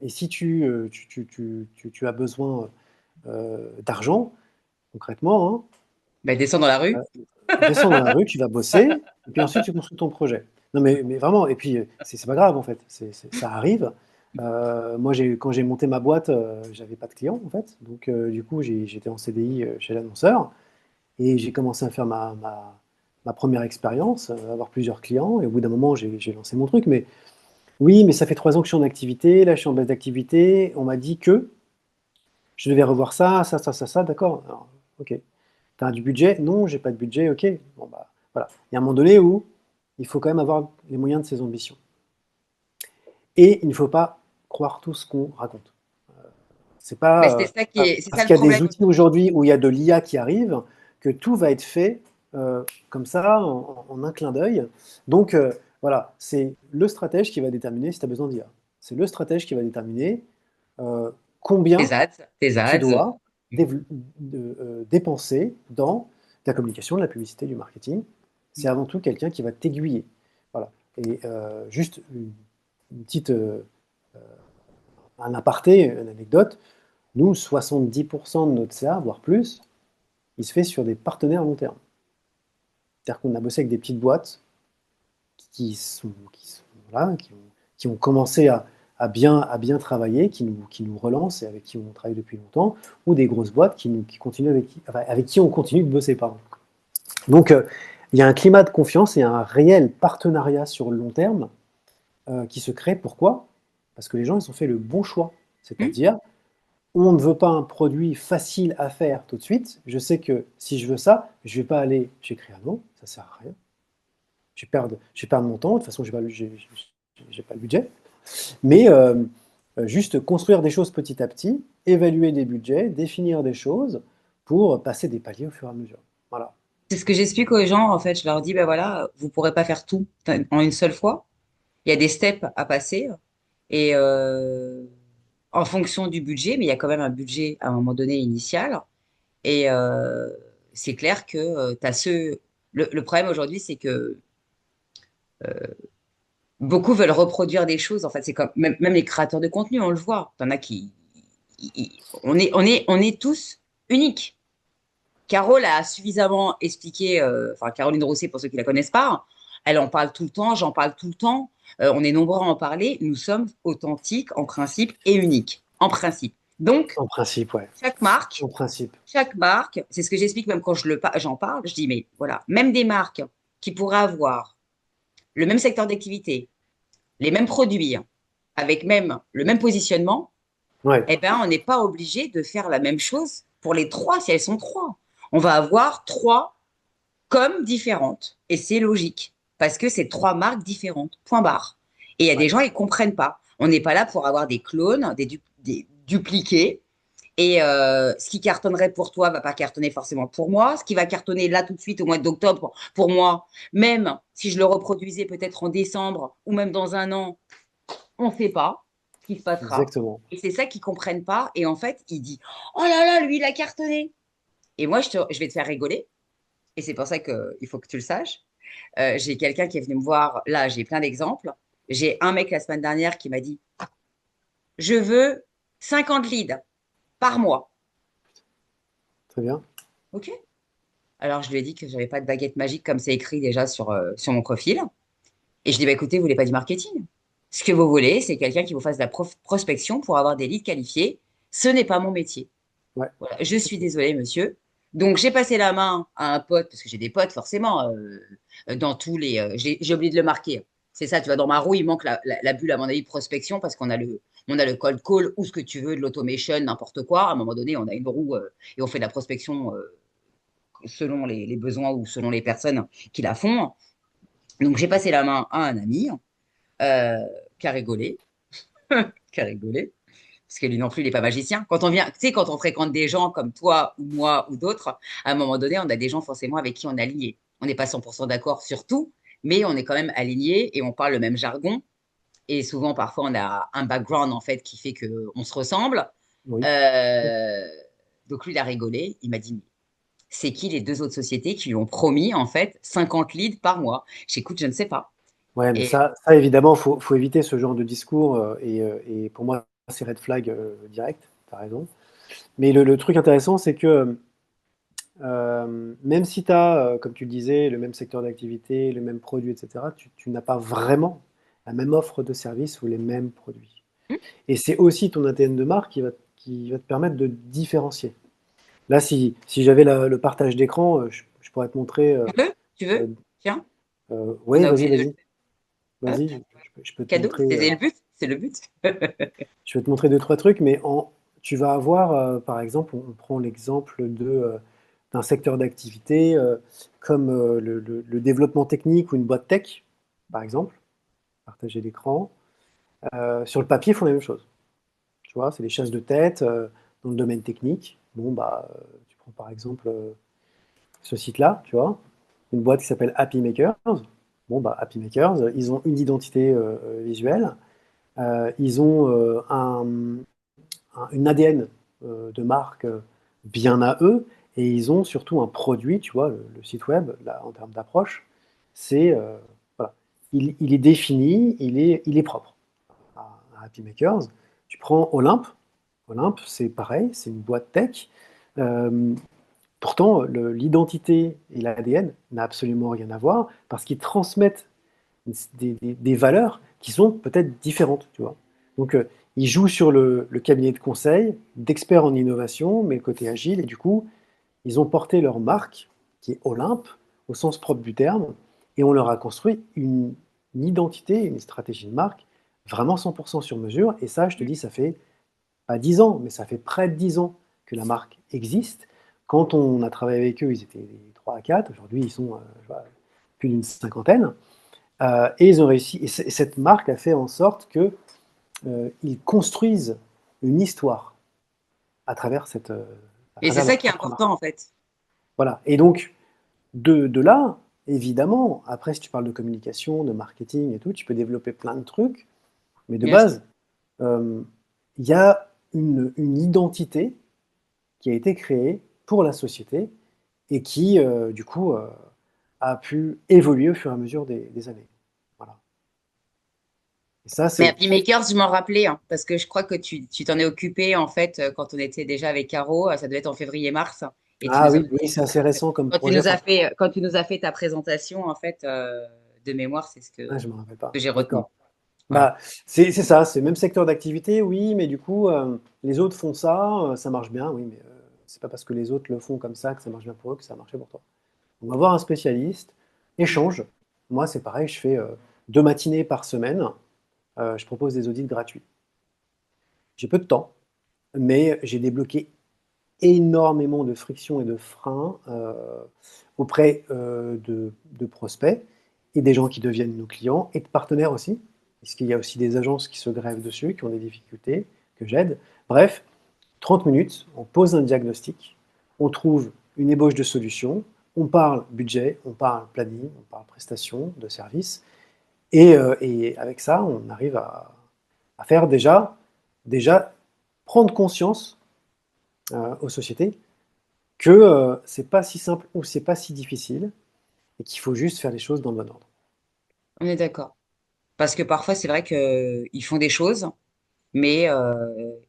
et si tu as besoin d'argent, concrètement, Ben, descends dans la hein, rue. descends dans la rue, tu vas bosser, et puis ensuite tu construis ton projet. Non mais vraiment, et puis c'est pas grave en fait, ça arrive. Moi, quand j'ai monté ma boîte, j'avais pas de clients en fait, donc du coup j'étais en CDI chez l'annonceur, et j'ai commencé à faire ma première expérience, avoir plusieurs clients, et au bout d'un moment j'ai lancé mon truc. Mais oui, mais ça fait 3 ans que je suis en activité, là je suis en baisse d'activité, on m'a dit que je devais revoir ça, d'accord. Alors, ok. Tu as du budget? Non, j'ai pas de budget, ok. Bon, bah, voilà. Il y a un moment donné où il faut quand même avoir les moyens de ses ambitions. Et il ne faut pas croire tout ce qu'on raconte. C'est Ben, pas c'est ça parce le qu'il y a des problème outils aujourd'hui. aujourd'hui où il y a de l'IA qui arrive que tout va être fait comme ça, en un clin d'œil. Donc voilà, c'est le stratège qui va déterminer si tu as besoin d'IA. C'est le stratège qui va déterminer euh, Tes combien ads, tes tu ads. dois dépenser dans la communication, de la publicité, du marketing. C'est avant tout quelqu'un qui va t'aiguiller. Voilà. Et juste une petite, un aparté, une anecdote. Nous, 70% de notre CA, voire plus, il se fait sur des partenaires long terme. C'est-à-dire qu'on a bossé avec des petites boîtes voilà, qui ont commencé à bien travailler, qui nous relancent et avec qui on travaille depuis longtemps, ou des grosses boîtes qui continuent avec qui on continue de bosser. Pardon. Donc, il y a un climat de confiance et un réel partenariat sur le long terme qui se crée. Pourquoi? Parce que les gens, ils ont fait le bon choix. Hmm. C'est-à-dire, on ne veut pas un produit facile à faire tout de suite. Je sais que si je veux ça, je ne vais pas aller chez Créano, ça ne sert à rien. Je vais perdre mon temps, de toute façon, je n'ai pas le budget. Mais juste construire des choses petit à petit, évaluer des budgets, définir des choses pour passer des paliers au fur et à mesure. Voilà. C'est ce que j'explique aux gens, en fait. Je leur dis, ben voilà, vous pourrez pas faire tout en une seule fois. Il y a des steps à passer. Et en fonction du budget, mais il y a quand même un budget à un moment donné initial. Et c'est clair que tu as le problème aujourd'hui, c'est que beaucoup veulent reproduire des choses. En fait, c'est comme même les créateurs de contenu, on le voit. T'en as qui. On est tous uniques. Carole a suffisamment expliqué, enfin Caroline Rousset pour ceux qui la connaissent pas, elle en parle tout le temps, j'en parle tout le temps, on est nombreux à en parler, nous sommes authentiques en principe et uniques, en principe. Donc, En principe, ouais. chaque marque, En principe. chaque marque, c'est ce que j'explique même quand j'en parle, je dis, mais voilà, même des marques qui pourraient avoir le même secteur d'activité, les mêmes produits, avec même le même positionnement, Ouais, eh ben, on n'est pas obligé de faire la même chose pour les trois si elles sont trois. On va avoir trois comme différentes. Et c'est logique, parce que c'est trois marques différentes. Point barre. Et il y a des ouais, gens, ils ne comprennent pas. On n'est pas là pour avoir des clones, des dupliqués. Et ce qui cartonnerait pour toi va pas cartonner forcément pour moi. Ce qui va cartonner là tout de suite au mois d'octobre pour moi, même si je le reproduisais peut-être en décembre ou même dans un an, on ne sait pas ce qui se passera. exactement. Et c'est ça qu'ils comprennent pas. Et en fait, il dit, oh là là, lui, il a cartonné. Et moi, je vais te faire rigoler. Et c'est pour ça qu'il faut que tu le saches. J'ai quelqu'un qui est venu me voir. Là, j'ai plein d'exemples. J'ai un mec la semaine dernière qui m'a dit, je veux 50 leads par mois. Très bien. OK. Alors, je lui ai dit que je n'avais pas de baguette magique comme c'est écrit déjà sur mon profil. Et je lui ai dit, bah, écoutez, vous voulez pas du marketing. Ce que vous voulez, c'est quelqu'un qui vous fasse de la prospection pour avoir des leads qualifiés. Ce n'est pas mon métier. Ouais, Voilà. Je suis désolée, monsieur. Donc, j'ai passé la main à un pote, parce que j'ai des potes forcément, dans tous les. J'ai oublié de le marquer. C'est ça, tu vois, dans ma roue, il manque la bulle, à mon avis, de prospection, parce qu'on a le cold call ou ce que tu veux, de l'automation, n'importe quoi. À un moment donné, on a une roue et on fait de la prospection selon les besoins ou selon les personnes qui la font. Donc, j'ai passé la main à un ami euh, qui a rigolé, qui a rigolé, parce que lui non plus, il n'est pas magicien. Quand on vient, tu sais, quand on fréquente des gens comme toi ou moi ou d'autres, à un moment donné, on a des gens forcément avec qui on est aligné. On n'est pas 100% d'accord sur tout, mais on est quand même aligné et on parle le même jargon. Et souvent, parfois, on a un background en fait qui fait qu'on se ressemble. oui. Euh, donc lui, il a rigolé. Il m'a dit, mais c'est qui les deux autres sociétés qui lui ont promis en fait 50 leads par mois? J'écoute, je ne sais pas. Ouais, mais Et ça évidemment, faut éviter ce genre de discours. Et pour moi, c'est red flag direct. T'as raison. Mais le truc intéressant, c'est que même si tu as, comme tu le disais, le même secteur d'activité, le même produit, etc., tu n'as pas vraiment la même offre de service ou les mêmes produits. Et c'est aussi ton ADN de marque qui va te permettre de différencier. Là, si j'avais le partage d'écran, je pourrais te montrer. tu veux? Tu Euh, veux? Tiens, on Oui, a vas-y, obligé de vas-y. le. Hop, Vas-y, je peux te cadeau, montrer, c'est le but, c'est le but. je vais te montrer deux, trois trucs, mais tu vas avoir, par exemple, on prend l'exemple d'un secteur d'activité comme le développement technique ou une boîte tech, par exemple, partager l'écran. Sur le papier, ils font la même chose. Tu vois, c'est des chasses de tête dans le domaine technique. Bon, bah, tu prends par exemple ce site-là, tu vois, une boîte qui s'appelle Happy Makers. Bon, bah, Happy Makers, ils ont une identité visuelle, ils ont une ADN de marque bien à eux, et ils ont surtout un produit, tu vois, le site web, là, en termes d'approche, c'est, voilà, il est défini, il est propre. À Happy Makers, tu prends Olympe, Olympe, c'est pareil, c'est une boîte tech. Euh, Pourtant, l'identité et l'ADN n'a absolument rien à voir parce qu'ils transmettent des valeurs qui sont peut-être différentes, tu vois. Donc, ils jouent sur le cabinet de conseil, d'experts en innovation, mais le côté agile, et du coup, ils ont porté leur marque, qui est Olympe, au sens propre du terme, et on leur a construit une identité, une stratégie de marque vraiment 100% sur mesure. Et ça, je te dis, ça fait pas 10 ans, mais ça fait près de 10 ans que la marque existe. Quand on a travaillé avec eux, ils étaient 3 à 4. Aujourd'hui, ils sont plus d'une cinquantaine. Et ils ont réussi. Et cette marque a fait en sorte que ils construisent une histoire à Et c'est travers ça leur qui est propre marque. important en fait. Voilà. Et donc, de là, évidemment, après, si tu parles de communication, de marketing et tout, tu peux développer plein de trucs. Mais de Bien sûr. base, il y a une identité qui a été créée pour la société et qui, du coup, a pu évoluer au fur et à mesure des années. Voilà. Et ça, Mais c'est. Happy Makers, je m'en rappelais, hein, parce que je crois que tu t'en es occupé en fait quand on était déjà avec Caro, ça devait être en février-mars, et tu Ah nous as oui, oui, c'est assez récent comme quand tu projet. nous as Enfin, fait ta présentation en fait de mémoire, c'est ce ah, je ne me rappelle que pas. j'ai retenu. D'accord. Voilà. Bah, c'est ça, c'est le même secteur d'activité, oui, mais du coup, les autres font ça, ça marche bien, oui, mais c'est pas parce que les autres le font comme ça que ça marche bien pour eux que ça a marché pour toi. On va voir un spécialiste, échange. Moi, c'est pareil, je fais 2 matinées par semaine, je propose des audits gratuits. J'ai peu de temps, mais j'ai débloqué énormément de frictions et de freins auprès de prospects et des gens qui deviennent nos clients et de partenaires aussi, puisqu'il y a aussi des agences qui se grèvent dessus, qui ont des difficultés, que j'aide. Bref, 30 minutes, on pose un diagnostic, on trouve une ébauche de solution, on parle budget, on parle planning, on parle prestation de service, et avec ça, on arrive à faire déjà prendre conscience aux sociétés que c'est pas si simple ou c'est pas si difficile et qu'il faut juste faire les choses dans le bon ordre. On est d'accord. Parce que parfois, c'est vrai qu'ils font des choses, mais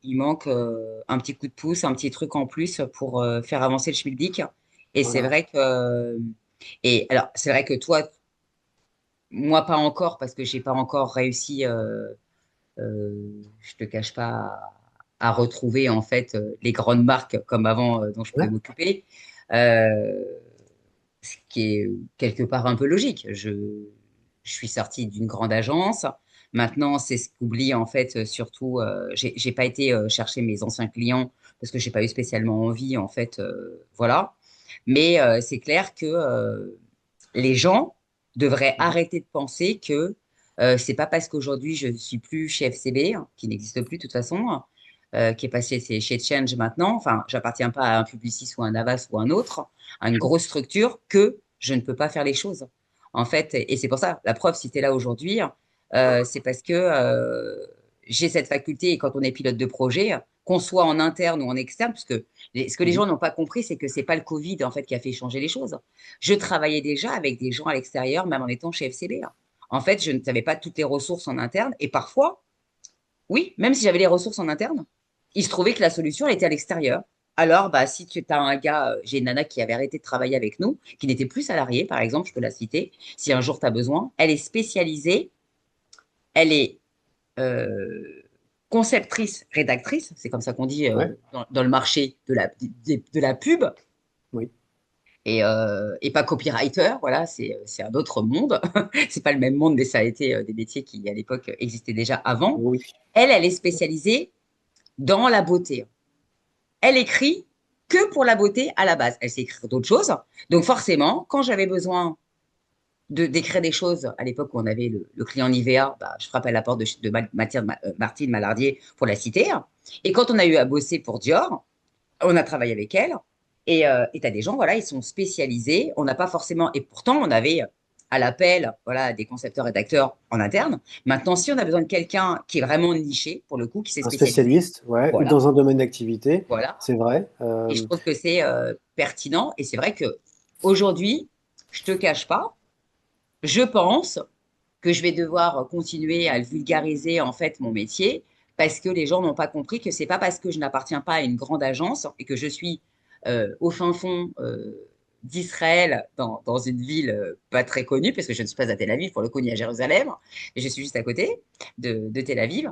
il manque un petit coup de pouce, un petit truc en plus pour faire avancer le schmilblick. Et c'est Voilà. vrai que, et alors, c'est vrai que toi, moi pas encore, parce que j'ai pas encore réussi, je te cache pas, à retrouver en fait les grandes marques comme avant dont je pouvais Ouais. m'occuper. Ce qui est quelque part un peu logique. Je suis sortie d'une grande agence. Maintenant, c'est ce qu'oublie en fait surtout. J'ai pas été chercher mes anciens clients parce que j'ai pas eu spécialement envie en fait. Voilà. Mais c'est clair que les gens devraient Mhm. arrêter de penser que c'est pas parce qu'aujourd'hui je ne suis plus chez FCB, hein, qui n'existe plus de toute façon, qui est passé chez Change maintenant. Enfin, j'appartiens pas à un Publicis ou un Havas ou un autre, à une grosse structure, que je ne peux pas faire les choses. En fait, et c'est pour ça, la preuve, si tu es là aujourd'hui, c'est parce que j'ai cette faculté, et quand on est pilote de projet, qu'on soit en interne ou en externe, parce que ce que les Mhm. gens n'ont pas compris, c'est que c'est pas le Covid en fait qui a fait changer les choses. Je travaillais déjà avec des gens à l'extérieur, même en étant chez FCB. En fait, je n'avais pas toutes les ressources en interne, et parfois, oui, même si j'avais les ressources en interne, il se trouvait que la solution, elle était à l'extérieur. Alors, bah, si tu as un gars, j'ai une nana qui avait arrêté de travailler avec nous, qui n'était plus salariée, par exemple, je peux la citer, si un jour tu as besoin, elle est spécialisée, elle est euh, conceptrice, rédactrice, c'est comme ça qu'on dit Ouais. dans le marché de la pub, Oui. et pas copywriter, voilà, c'est un autre monde. C'est pas le même monde, mais ça a été des métiers qui, à l'époque, existaient déjà avant. Oui. Elle est spécialisée dans la beauté. Elle écrit que pour la beauté à la base. Elle sait écrire d'autres choses. Donc forcément, quand j'avais besoin d'écrire des choses, à l'époque où on avait le client Nivea, bah, je frappe à la porte de Martine Malardier pour la citer. Et quand on a eu à bosser pour Dior, on a travaillé avec elle. Et tu as des gens, voilà, ils sont spécialisés. On n'a pas forcément. Et pourtant, on avait à l'appel, voilà, des concepteurs rédacteurs en interne. Maintenant, si on a besoin de quelqu'un qui est vraiment niché, pour le coup, qui s'est Un spécialisé, spécialiste, ouais, ou voilà, dans un domaine d'activité, voilà. c'est vrai. Et je trouve que c'est pertinent. Et c'est vrai que aujourd'hui, je te cache pas, je pense que je vais devoir continuer à le vulgariser, en fait, mon métier, parce que les gens n'ont pas compris que c'est pas parce que je n'appartiens pas à une grande agence et que je suis au fin fond d'Israël, dans une ville pas très connue, parce que je ne suis pas à Tel Aviv, pour le coup, ni à Jérusalem, et je suis juste à côté de Tel Aviv,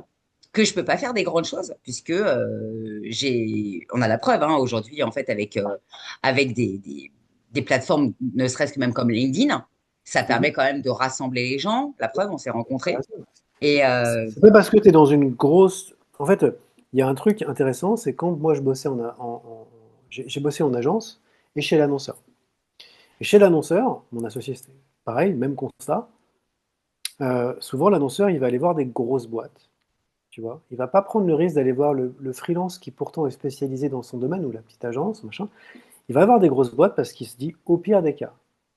que je peux pas faire des grandes choses, puisque on a la preuve hein, aujourd'hui, en fait, avec des plateformes, ne serait-ce que même comme LinkedIn, ça Mhm. permet quand même de rassembler les gens. La preuve, on s'est T'as rencontrés. raison. Et C'est pas parce que tu es dans une grosse. En fait, il y a un truc intéressant, c'est quand moi je bossais j'ai bossé en agence et chez l'annonceur. Et chez l'annonceur, mon associé, c'était pareil, même constat. Souvent, l'annonceur, il va aller voir des grosses boîtes, tu vois. Il va pas prendre le risque d'aller voir le freelance qui pourtant est spécialisé dans son domaine ou la petite agence, machin. Il va avoir des grosses boîtes parce qu'il se dit, au pire des cas,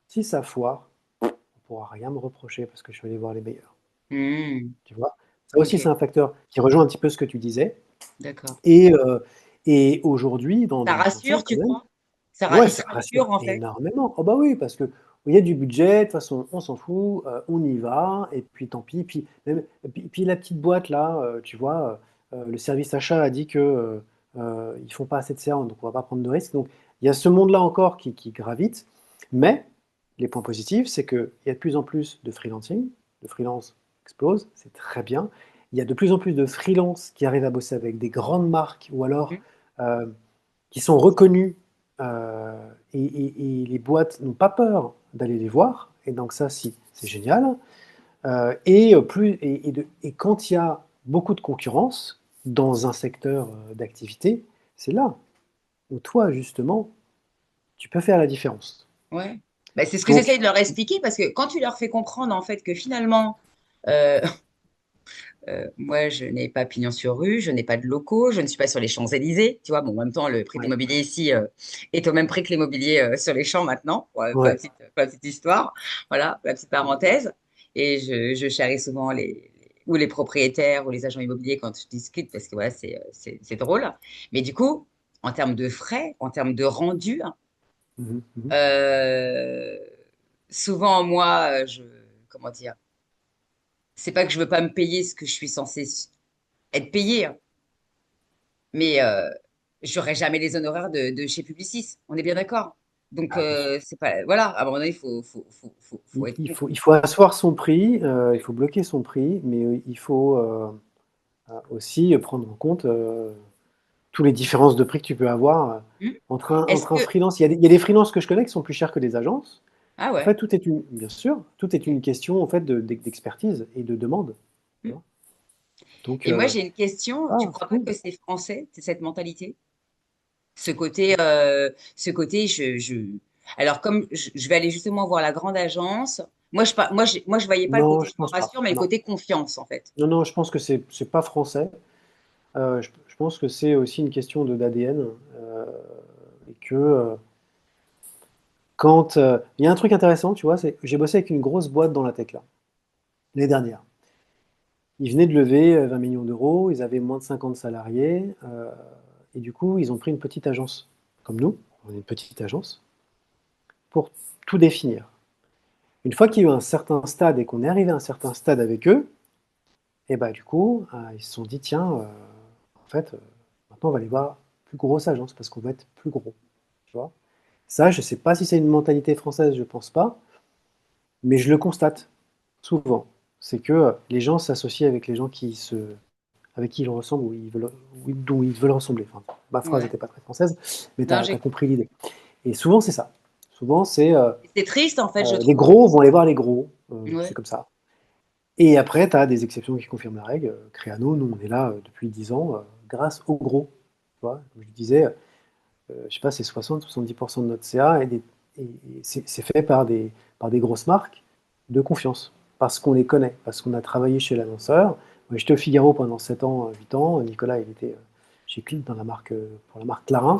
si ça foire, on pourra rien me reprocher parce que je suis allé voir les meilleurs. hmm, Tu vois? Ça aussi, c'est ok, un facteur qui rejoint un petit peu ce que tu disais. d'accord. Et, et aujourd'hui, Ça dans ça, rassure, quand tu même, crois? ouais, Il se ça rassure rassure, en fait. énormément. Oh bah oui, parce que il y a du budget, de toute façon, on s'en fout, on y va, et puis tant pis. Puis la petite boîte là, tu vois, le service achat a dit que ils font pas assez de séances, donc on va pas prendre de risques. Donc il y a ce monde-là encore qui gravite, mais les points positifs, c'est qu'il y a de plus en plus de freelancing, de freelance explose, c'est très bien. Il y a de plus en plus de freelances qui arrivent à bosser avec des grandes marques ou alors Mm. euh, qui sont reconnus et les boîtes n'ont pas peur d'aller les voir. Et donc ça, si, c'est génial. Et quand il y a beaucoup de concurrence dans un secteur d'activité, c'est là où toi, justement, tu peux faire la différence. Ouais. Bah, c'est ce que j'essaye Donc, de leur expliquer parce que quand tu leur fais comprendre en fait que finalement, euh, moi, je n'ai pas pignon sur rue, je n'ai pas de locaux, je ne suis pas sur les Champs-Élysées. Tu vois, bon, en même temps, le prix de ouais, l'immobilier ici est au même prix que l'immobilier sur les champs maintenant, ouais. pour la petite histoire. Voilà, pour la petite parenthèse. Et je charrie souvent ou les propriétaires ou les agents immobiliers quand je discute parce que voilà, c'est drôle. Mais du coup, en termes de frais, en termes de rendu, Mhm, mhm. euh, souvent, moi, comment dire, c'est pas que je veux pas me payer ce que je suis censée être payée, hein, mais j'aurai jamais les honoraires de chez Publicis. On est bien d'accord. Donc, Ah oui. c'est pas, voilà, à un moment donné, faut être con. Il faut asseoir son prix, il faut bloquer son prix, mais il faut aussi prendre en compte toutes les différences de prix que tu peux avoir Hmm. Est-ce entre un que, freelance. Il y a des freelances que je connais qui sont plus chers que des agences. ah En fait, ouais, bien sûr, tout est ok. une question en fait d'expertise et de demande. Tu Hmm. vois. Donc, Et moi, j'ai une question. Tu ah, c'est crois pas cool. que c'est français, c'est cette mentalité? Ce côté, alors comme je vais aller justement voir la grande agence, moi, je voyais pas le Non, côté je je me pense pas. rassure, mais le Non, côté confiance, en fait. non, non, je pense que c'est pas français. Je pense que c'est aussi une question de d'ADN et que il y a un truc intéressant, tu vois, c'est j'ai bossé avec une grosse boîte dans la tech là l'année dernière. Ils venaient de lever 20 millions d'euros, ils avaient moins de 50 salariés, et du coup, ils ont pris une petite agence, comme nous, on est une petite agence, pour tout définir. Une fois qu'il y a eu un certain stade et qu'on est arrivé à un certain stade avec eux, et bah du coup, ils se sont dit, tiens, en fait, maintenant on va aller voir plus grosse agence parce qu'on va être plus gros. Tu vois. Ça, je ne sais pas si c'est une mentalité française, je ne pense pas, mais je le constate souvent. C'est que les gens s'associent avec les gens avec qui ils ressemblent ou dont ils veulent ressembler. Enfin, ma phrase Ouais. n'était pas très française, mais tu Non, as compris l'idée. Et souvent, c'est ça. Souvent, c'est c'est triste, en fait, je les trouve. gros vont aller voir les gros. C'est Ouais. comme ça. Et après, tu as des exceptions qui confirment la règle. Créano, nous, on est là depuis 10 ans grâce aux gros. Tu vois, comme je disais, je sais pas, c'est 60-70% de notre CA et c'est fait par des grosses marques de confiance, parce qu'on les connaît, parce qu'on a travaillé chez l'annonceur. Moi, j'étais au Figaro pendant 7 ans, 8 ans. Nicolas, il était chez Clip dans pour la marque Clarins,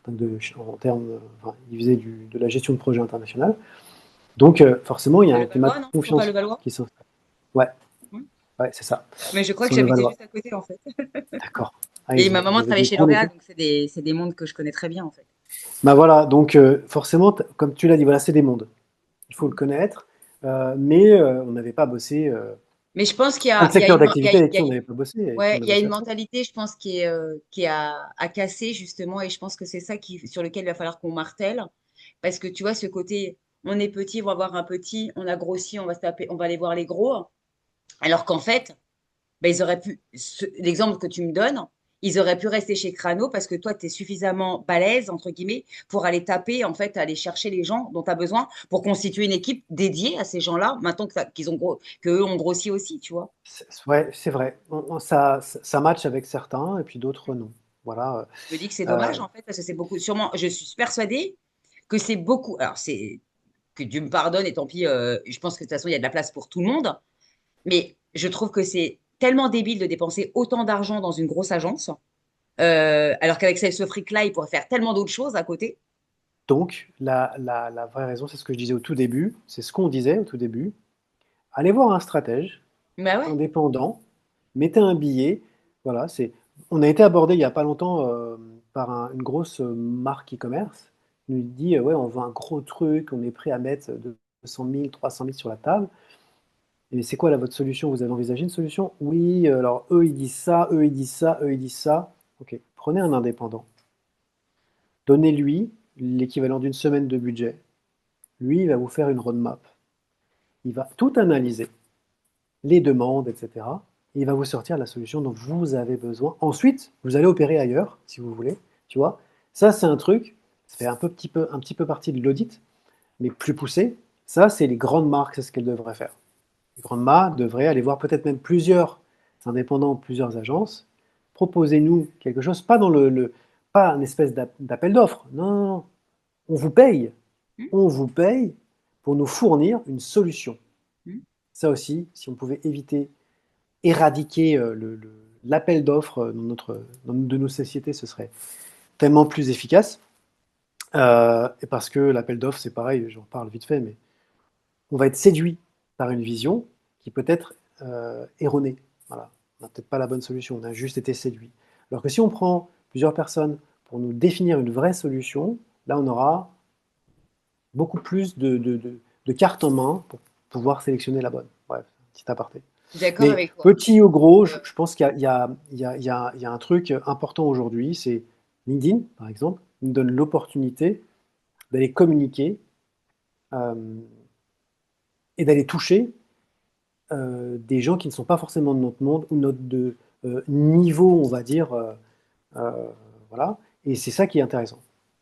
en termes, enfin, il faisait de la gestion de projet international. Donc, forcément, il y a À un climat de Levallois, non? Faut pas confiance Levallois? qui s'installe. Ouais, Hmm. ouais, c'est ça. Mais je crois que Sur le j'habitais Valois. juste à côté, en fait. D'accord. Ah, Et ma maman ils avaient travaillait des chez gros L'Oréal, locaux. donc c'est des mondes que je connais très bien, en fait. Bah voilà, donc forcément, comme tu l'as dit, voilà, c'est des mondes. Il faut le Hmm. connaître, mais on n'avait pas bossé. Mais je pense qu'il y Plein a, de il y a secteurs une, d'activité avec il y qui a on n'avait pas bossé, avec qui ouais, on a il y a bossé une à fond. mentalité, je pense, qui est à casser, justement, et je pense que c'est ça sur lequel il va falloir qu'on martèle. Parce que tu vois, ce côté, on est petit, on va voir un petit, on a grossi, on va se taper, on va aller voir les gros. Alors qu'en fait, ben, ils auraient pu, l'exemple que tu me donnes, ils auraient pu rester chez Crano parce que toi, tu es suffisamment balèze, entre guillemets, pour aller taper, en fait, aller chercher les gens dont tu as besoin pour constituer une équipe dédiée à ces gens-là, maintenant qu'eux ont grossi aussi, tu vois. Ouais, c'est vrai. Ça match avec certains et puis d'autres non. Voilà. Je me dis que c'est euh, dommage, en fait, parce que c'est beaucoup, sûrement, je suis persuadée que c'est beaucoup, alors c'est, que Dieu me pardonne et tant pis, je pense que de toute façon, il y a de la place pour tout le monde, mais je trouve que c'est tellement débile de dépenser autant d'argent dans une grosse agence, alors qu'avec ce fric-là, il pourrait faire tellement d'autres choses à côté. donc, la vraie raison, c'est ce que je disais au tout début, c'est ce qu'on disait au tout début. Allez voir un stratège Bah ouais. indépendant, mettez un billet. Voilà, on a été abordé il n'y a pas longtemps par une grosse marque e-commerce. Il nous dit ouais, on veut un gros truc, on est prêt à mettre 200 000, 300 000 sur la table. Et c'est quoi là votre solution? Vous avez envisagé une solution? Oui, alors eux ils disent ça, eux ils disent ça, eux ils disent ça. Ok, prenez un indépendant, donnez-lui l'équivalent d'une semaine de budget. Lui, il va vous faire une roadmap. Il va tout analyser. les demandes, etc. Et il va vous sortir la solution dont vous avez besoin. Ensuite, vous allez opérer ailleurs, si vous voulez, tu vois. Ça, c'est un truc, ça fait un petit peu partie de l'audit, mais plus poussé. Ça, c'est les grandes marques, c'est ce qu'elles devraient faire. Les grandes marques devraient aller voir peut-être même plusieurs indépendants, plusieurs agences. Proposez-nous quelque chose, pas dans pas une espèce d'appel d'offres. Non, non, non. On vous paye. Hmm, On vous paye pour nous fournir une solution. hmm. Ça aussi, si on pouvait éviter, éradiquer l'appel d'offres de nos sociétés, ce serait tellement plus efficace. Et parce que l'appel d'offres, c'est pareil, j'en parle vite fait, mais on va être séduit par une vision qui peut être erronée. Voilà. On n'a peut-être pas la bonne solution, on a juste été séduit. Alors que si on prend plusieurs personnes pour nous définir une vraie solution, là on aura beaucoup plus de cartes en main pour pouvoir sélectionner la bonne. Bref, petit aparté. Je suis d'accord Mais avec toi. petit ou gros, Euh, je pense qu'il y a un truc important aujourd'hui, c'est LinkedIn, par exemple, nous donne l'opportunité d'aller communiquer euh, et d'aller toucher des gens qui ne sont pas forcément de notre monde ou niveau, on va dire. Euh, voilà. Et c'est ça qui est intéressant.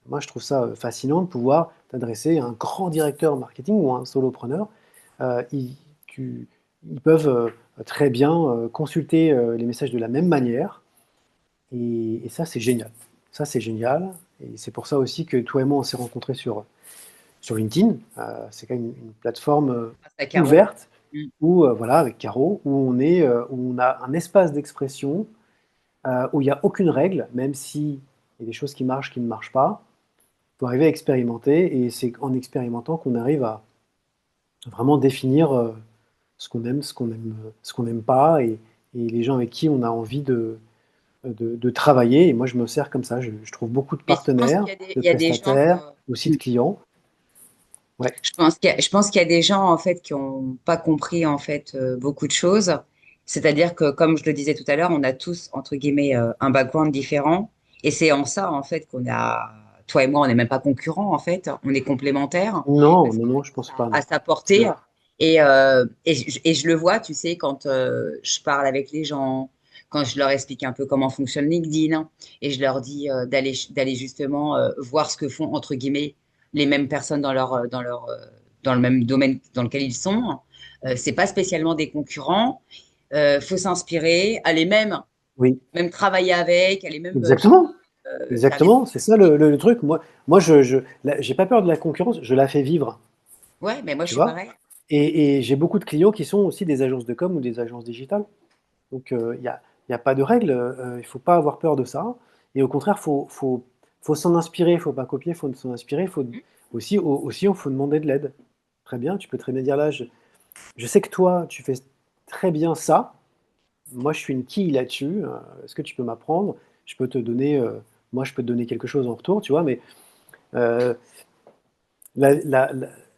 Moi, je trouve ça fascinant de pouvoir t'adresser à un grand directeur marketing ou à un solopreneur. Euh, ils, tu- Ils peuvent très bien consulter les messages de la même manière. Et ça, c'est génial. Ça, c'est génial. Et c'est pour ça aussi que toi et moi, on s'est rencontrés sur LinkedIn. C'est quand même une plateforme grâce à Caro. ouverte Hmm. où, voilà, avec Caro, où on a un espace d'expression où il n'y a aucune règle, même si il y a des choses qui ne marchent pas. Il faut arriver à expérimenter et c'est en expérimentant qu'on arrive à vraiment définir ce qu'on n'aime pas et les gens avec qui on a envie de travailler. Et moi, je me sers comme ça. Je trouve beaucoup de Mais je pense partenaires, qu'il y a des, de il y a des gens prestataires, aussi de clients. Ouais. je pense qu'il y a des gens en fait qui n'ont pas compris en fait beaucoup de choses. C'est-à-dire que comme je le disais tout à l'heure, on a tous entre guillemets un background différent et c'est en ça en fait qu'on a toi et moi, on n'est même pas concurrents en fait, on est complémentaires Non, parce non, qu'on a non, je tous pense pas, à non. s'apporter Non. et je le vois, tu sais, quand je parle avec les gens, quand je leur explique un peu comment fonctionne LinkedIn et je leur dis d'aller justement voir ce que font entre guillemets les mêmes personnes dans le même domaine dans lequel ils sont. C'est pas spécialement des concurrents. Faut s'inspirer, aller Oui, même travailler avec, aller même exactement. faire des Exactement. C'est ça le truc. Moi j'ai pas peur de la concurrence. Je la fais vivre. ouais, mais moi je Tu suis vois? pareil. Et j'ai beaucoup de clients qui sont aussi des agences de com ou des agences digitales. Donc, il y a pas de règle, il faut pas avoir peur de ça. Et au contraire, faut s'en inspirer, il faut pas copier, il faut s'en inspirer. Il faut aussi, il faut demander de l'aide. Très bien, tu peux très bien dire là, je sais que toi, tu fais très bien ça. Moi, je suis une quille là-dessus. Est-ce que tu peux m'apprendre? Je peux te donner, moi, je peux te donner quelque chose en retour, tu vois. Mais euh,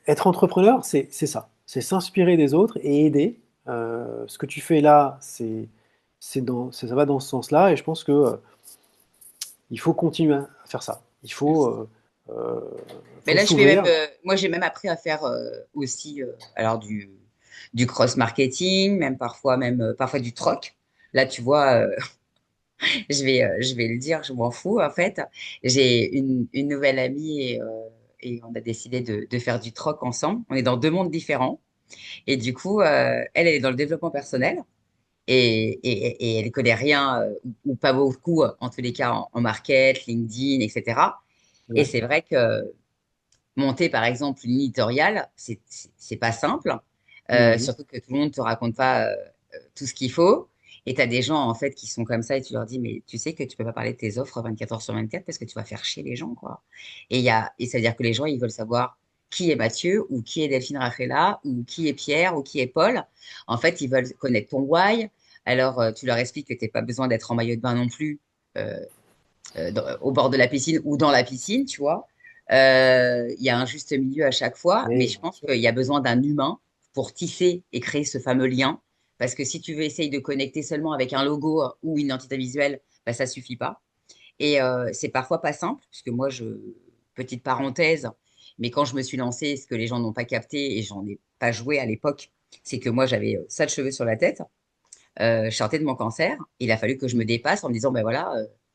être entrepreneur, c'est ça. C'est s'inspirer des autres et aider. Ce que tu fais là, ça va dans ce sens-là. Et je pense que il faut continuer à faire ça. Merci. Euh, Mais faut là, je fais même, s'ouvrir. moi j'ai même appris à faire aussi alors du cross marketing, même parfois parfois du troc. Là, tu vois, je vais le dire, je m'en fous en fait. J'ai une nouvelle amie et on a décidé de faire du troc ensemble. On est dans deux mondes différents. Et du coup, elle est dans le développement personnel et elle connaît rien ou pas beaucoup, en tous les cas, en market, LinkedIn, etc. Et Ouais. c'est vrai que monter, par exemple, une éditoriale, c'est pas simple. Mhm. Surtout que tout le monde te raconte pas tout ce qu'il faut. Et tu as des gens, en fait, qui sont comme ça et tu leur dis, mais tu sais que tu peux pas parler de tes offres 24 heures sur 24 parce que tu vas faire chier les gens, quoi. Et ça veut dire que les gens, ils veulent savoir qui est Mathieu ou qui est Delphine Raffaella ou qui est Pierre ou qui est Paul. En fait, ils veulent connaître ton why. Alors, tu leur expliques que tu n'as pas besoin d'être en maillot de bain non plus. Au bord de la piscine ou dans la piscine, tu vois. Il y a un juste milieu à chaque fois, mais Mais je bien pense sûr. qu'il y a besoin d'un humain pour tisser et créer ce fameux lien. Parce que si tu veux essayer de connecter seulement avec un logo ou une entité visuelle, bah, ça suffit pas. Et c'est parfois pas simple, puisque moi, petite parenthèse, mais quand je me suis lancée, ce que les gens n'ont pas capté, et j'en ai pas joué à l'époque, c'est que moi, j'avais ça de cheveux sur la tête. Je sortais de mon cancer. Il a fallu que je me dépasse en me disant, ben voilà,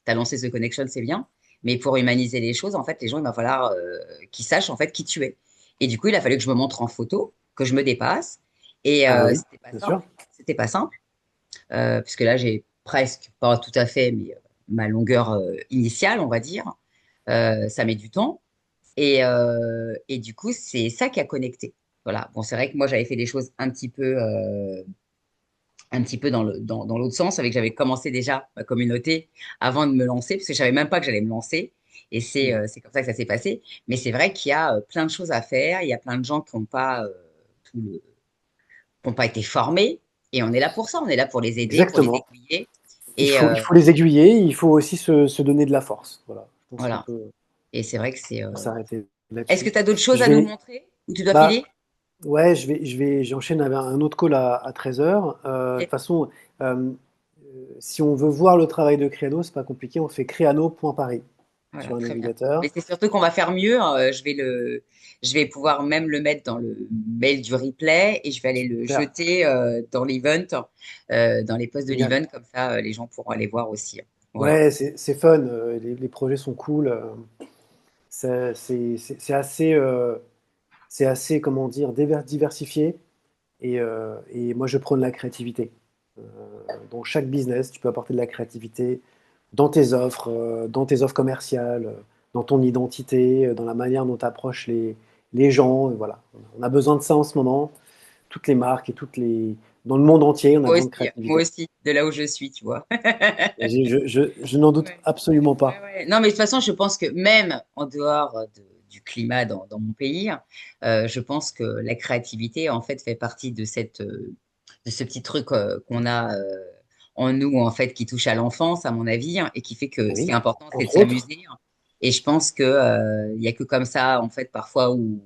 tu as lancé The Connection, c'est bien. Mais pour humaniser les choses, en fait, les gens, il va falloir qu'ils sachent en fait qui tu es. Et du coup, il a fallu que je me montre en photo, que je me dépasse. Et Ah oui, c'était pas bien simple. sûr. C'était pas simple, puisque là, j'ai presque, pas tout à fait, mais ma longueur initiale, on va dire. Ça met du temps. Et du coup, c'est ça qui a connecté. Voilà. Bon, c'est vrai que moi, j'avais fait des choses un petit peu dans l'autre sens, avec que j'avais commencé déjà ma communauté avant de me lancer, parce que je savais même pas que j'allais me lancer. Et Mm. c'est comme ça que ça s'est passé. Mais c'est vrai qu'il y a plein de choses à faire. Il y a plein de gens qui n'ont pas, qui ont pas été formés. Et on est là pour ça. On est là pour les aider, pour les Exactement. aiguiller. Il Et faut, il faut les aiguiller, il faut aussi se donner de la force. Voilà, je pense qu'on voilà. peut Et c'est vrai que c'est. s'arrêter Est-ce que là-dessus. tu as d'autres choses Je à nous vais, montrer ou tu dois bah, filer? ouais, j'enchaîne avec un autre call à 13h. De toute Ok. façon, si on veut voir le travail de Creano, c'est pas compliqué, on fait creano.paris Voilà, sur un très bien. Mais navigateur. c'est surtout qu'on va faire mieux, hein. Je vais pouvoir même le mettre dans le mail du replay et je vais aller le Super, jeter dans l'event, dans les posts de génial. l'event, comme ça les gens pourront aller voir aussi, hein. Voilà. Ouais, c'est fun, les projets sont cool. C'est assez, comment dire, diversifié. Et moi, je prône la créativité. Euh, dans chaque business, tu peux apporter de la créativité dans tes offres commerciales, dans ton identité, dans la manière dont tu approches les gens. Voilà. On a besoin de ça en ce moment. Toutes les marques et dans le monde entier, on a besoin de Moi créativité. aussi, de là où je suis, tu vois. Je n'en doute Ouais. absolument Ouais, pas. ouais. Non, mais de toute façon, je pense que même en dehors du climat dans mon pays, je pense que la créativité, en fait, fait partie de ce petit truc qu'on a en nous, en fait, qui touche à l'enfance, à mon avis, hein, et qui fait que ce qui est Oui, important, c'est de entre autres. s'amuser, hein. Et je pense que, il y a que comme ça, en fait, parfois où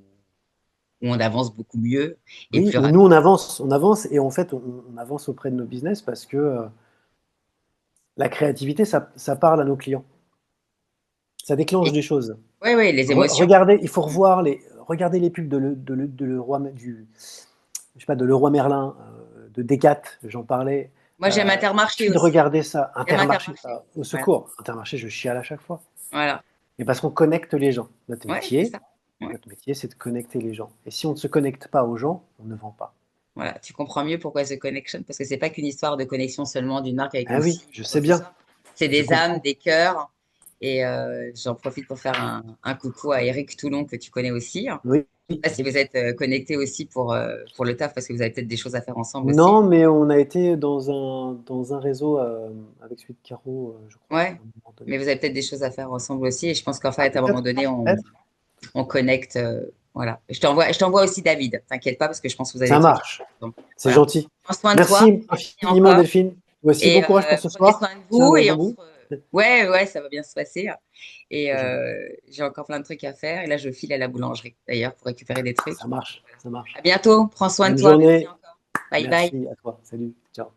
on avance beaucoup mieux et Oui, plus où nous rapidement. on avance et en fait on avance auprès de nos business parce que la créativité, ça parle à nos clients. Ça déclenche Et des choses. ouais, ouais, les émotions. Regardez, il faut revoir regardez les pubs de Leroy, je sais pas, de Leroy Merlin, de Decat, j'en parlais. Moi, j'aime Il Intermarché suffit de aussi, hein. regarder ça. J'aime Intermarché, Intermarché. au Voilà. secours. Intermarché, je chiale à chaque fois. Voilà. Mais parce qu'on connecte les gens. Ouais, c'est ça. Ouais. Notre métier, c'est de connecter les gens. Et si on ne se connecte pas aux gens, on ne vend pas. Voilà, tu comprends mieux pourquoi The Connection, parce que c'est pas qu'une histoire de connexion seulement d'une marque avec Ah une oui, cible je ou quoi sais que ce bien. soit. C'est Je des âmes, comprends. des cœurs. Et j'en profite pour faire un coucou à Eric Toulon que tu connais aussi. Oui. Je sais pas si vous êtes connectés aussi pour le taf, parce que vous avez peut-être des choses à faire ensemble aussi. Non, mais on a été dans un réseau avec celui de Caro, je crois, Ouais, à un moment mais donné. vous avez peut-être des choses à faire ensemble aussi. Et je pense qu'en Ah, fait, à un moment peut-être, donné, peut-être. on connecte. Voilà. Je t'envoie aussi David. T'inquiète pas, parce que je pense que vous avez Ça des trucs à marche. faire ensemble. C'est Voilà. gentil. Prends soin de toi. Merci Merci infiniment, encore. Delphine. Voici, bon Et courage pour ce prenez soir. soin de Tiens vous le et bon on se... bout. Ouais, ouais, ça va bien se passer. Et C'est gentil. j'ai encore plein de trucs à faire. Et là, je file à la boulangerie, d'ailleurs, pour récupérer des trucs. Ça marche, ça À marche. bientôt. Prends soin de Bonne toi. Merci journée. encore. Bye bye. Merci à toi. Salut. Ciao.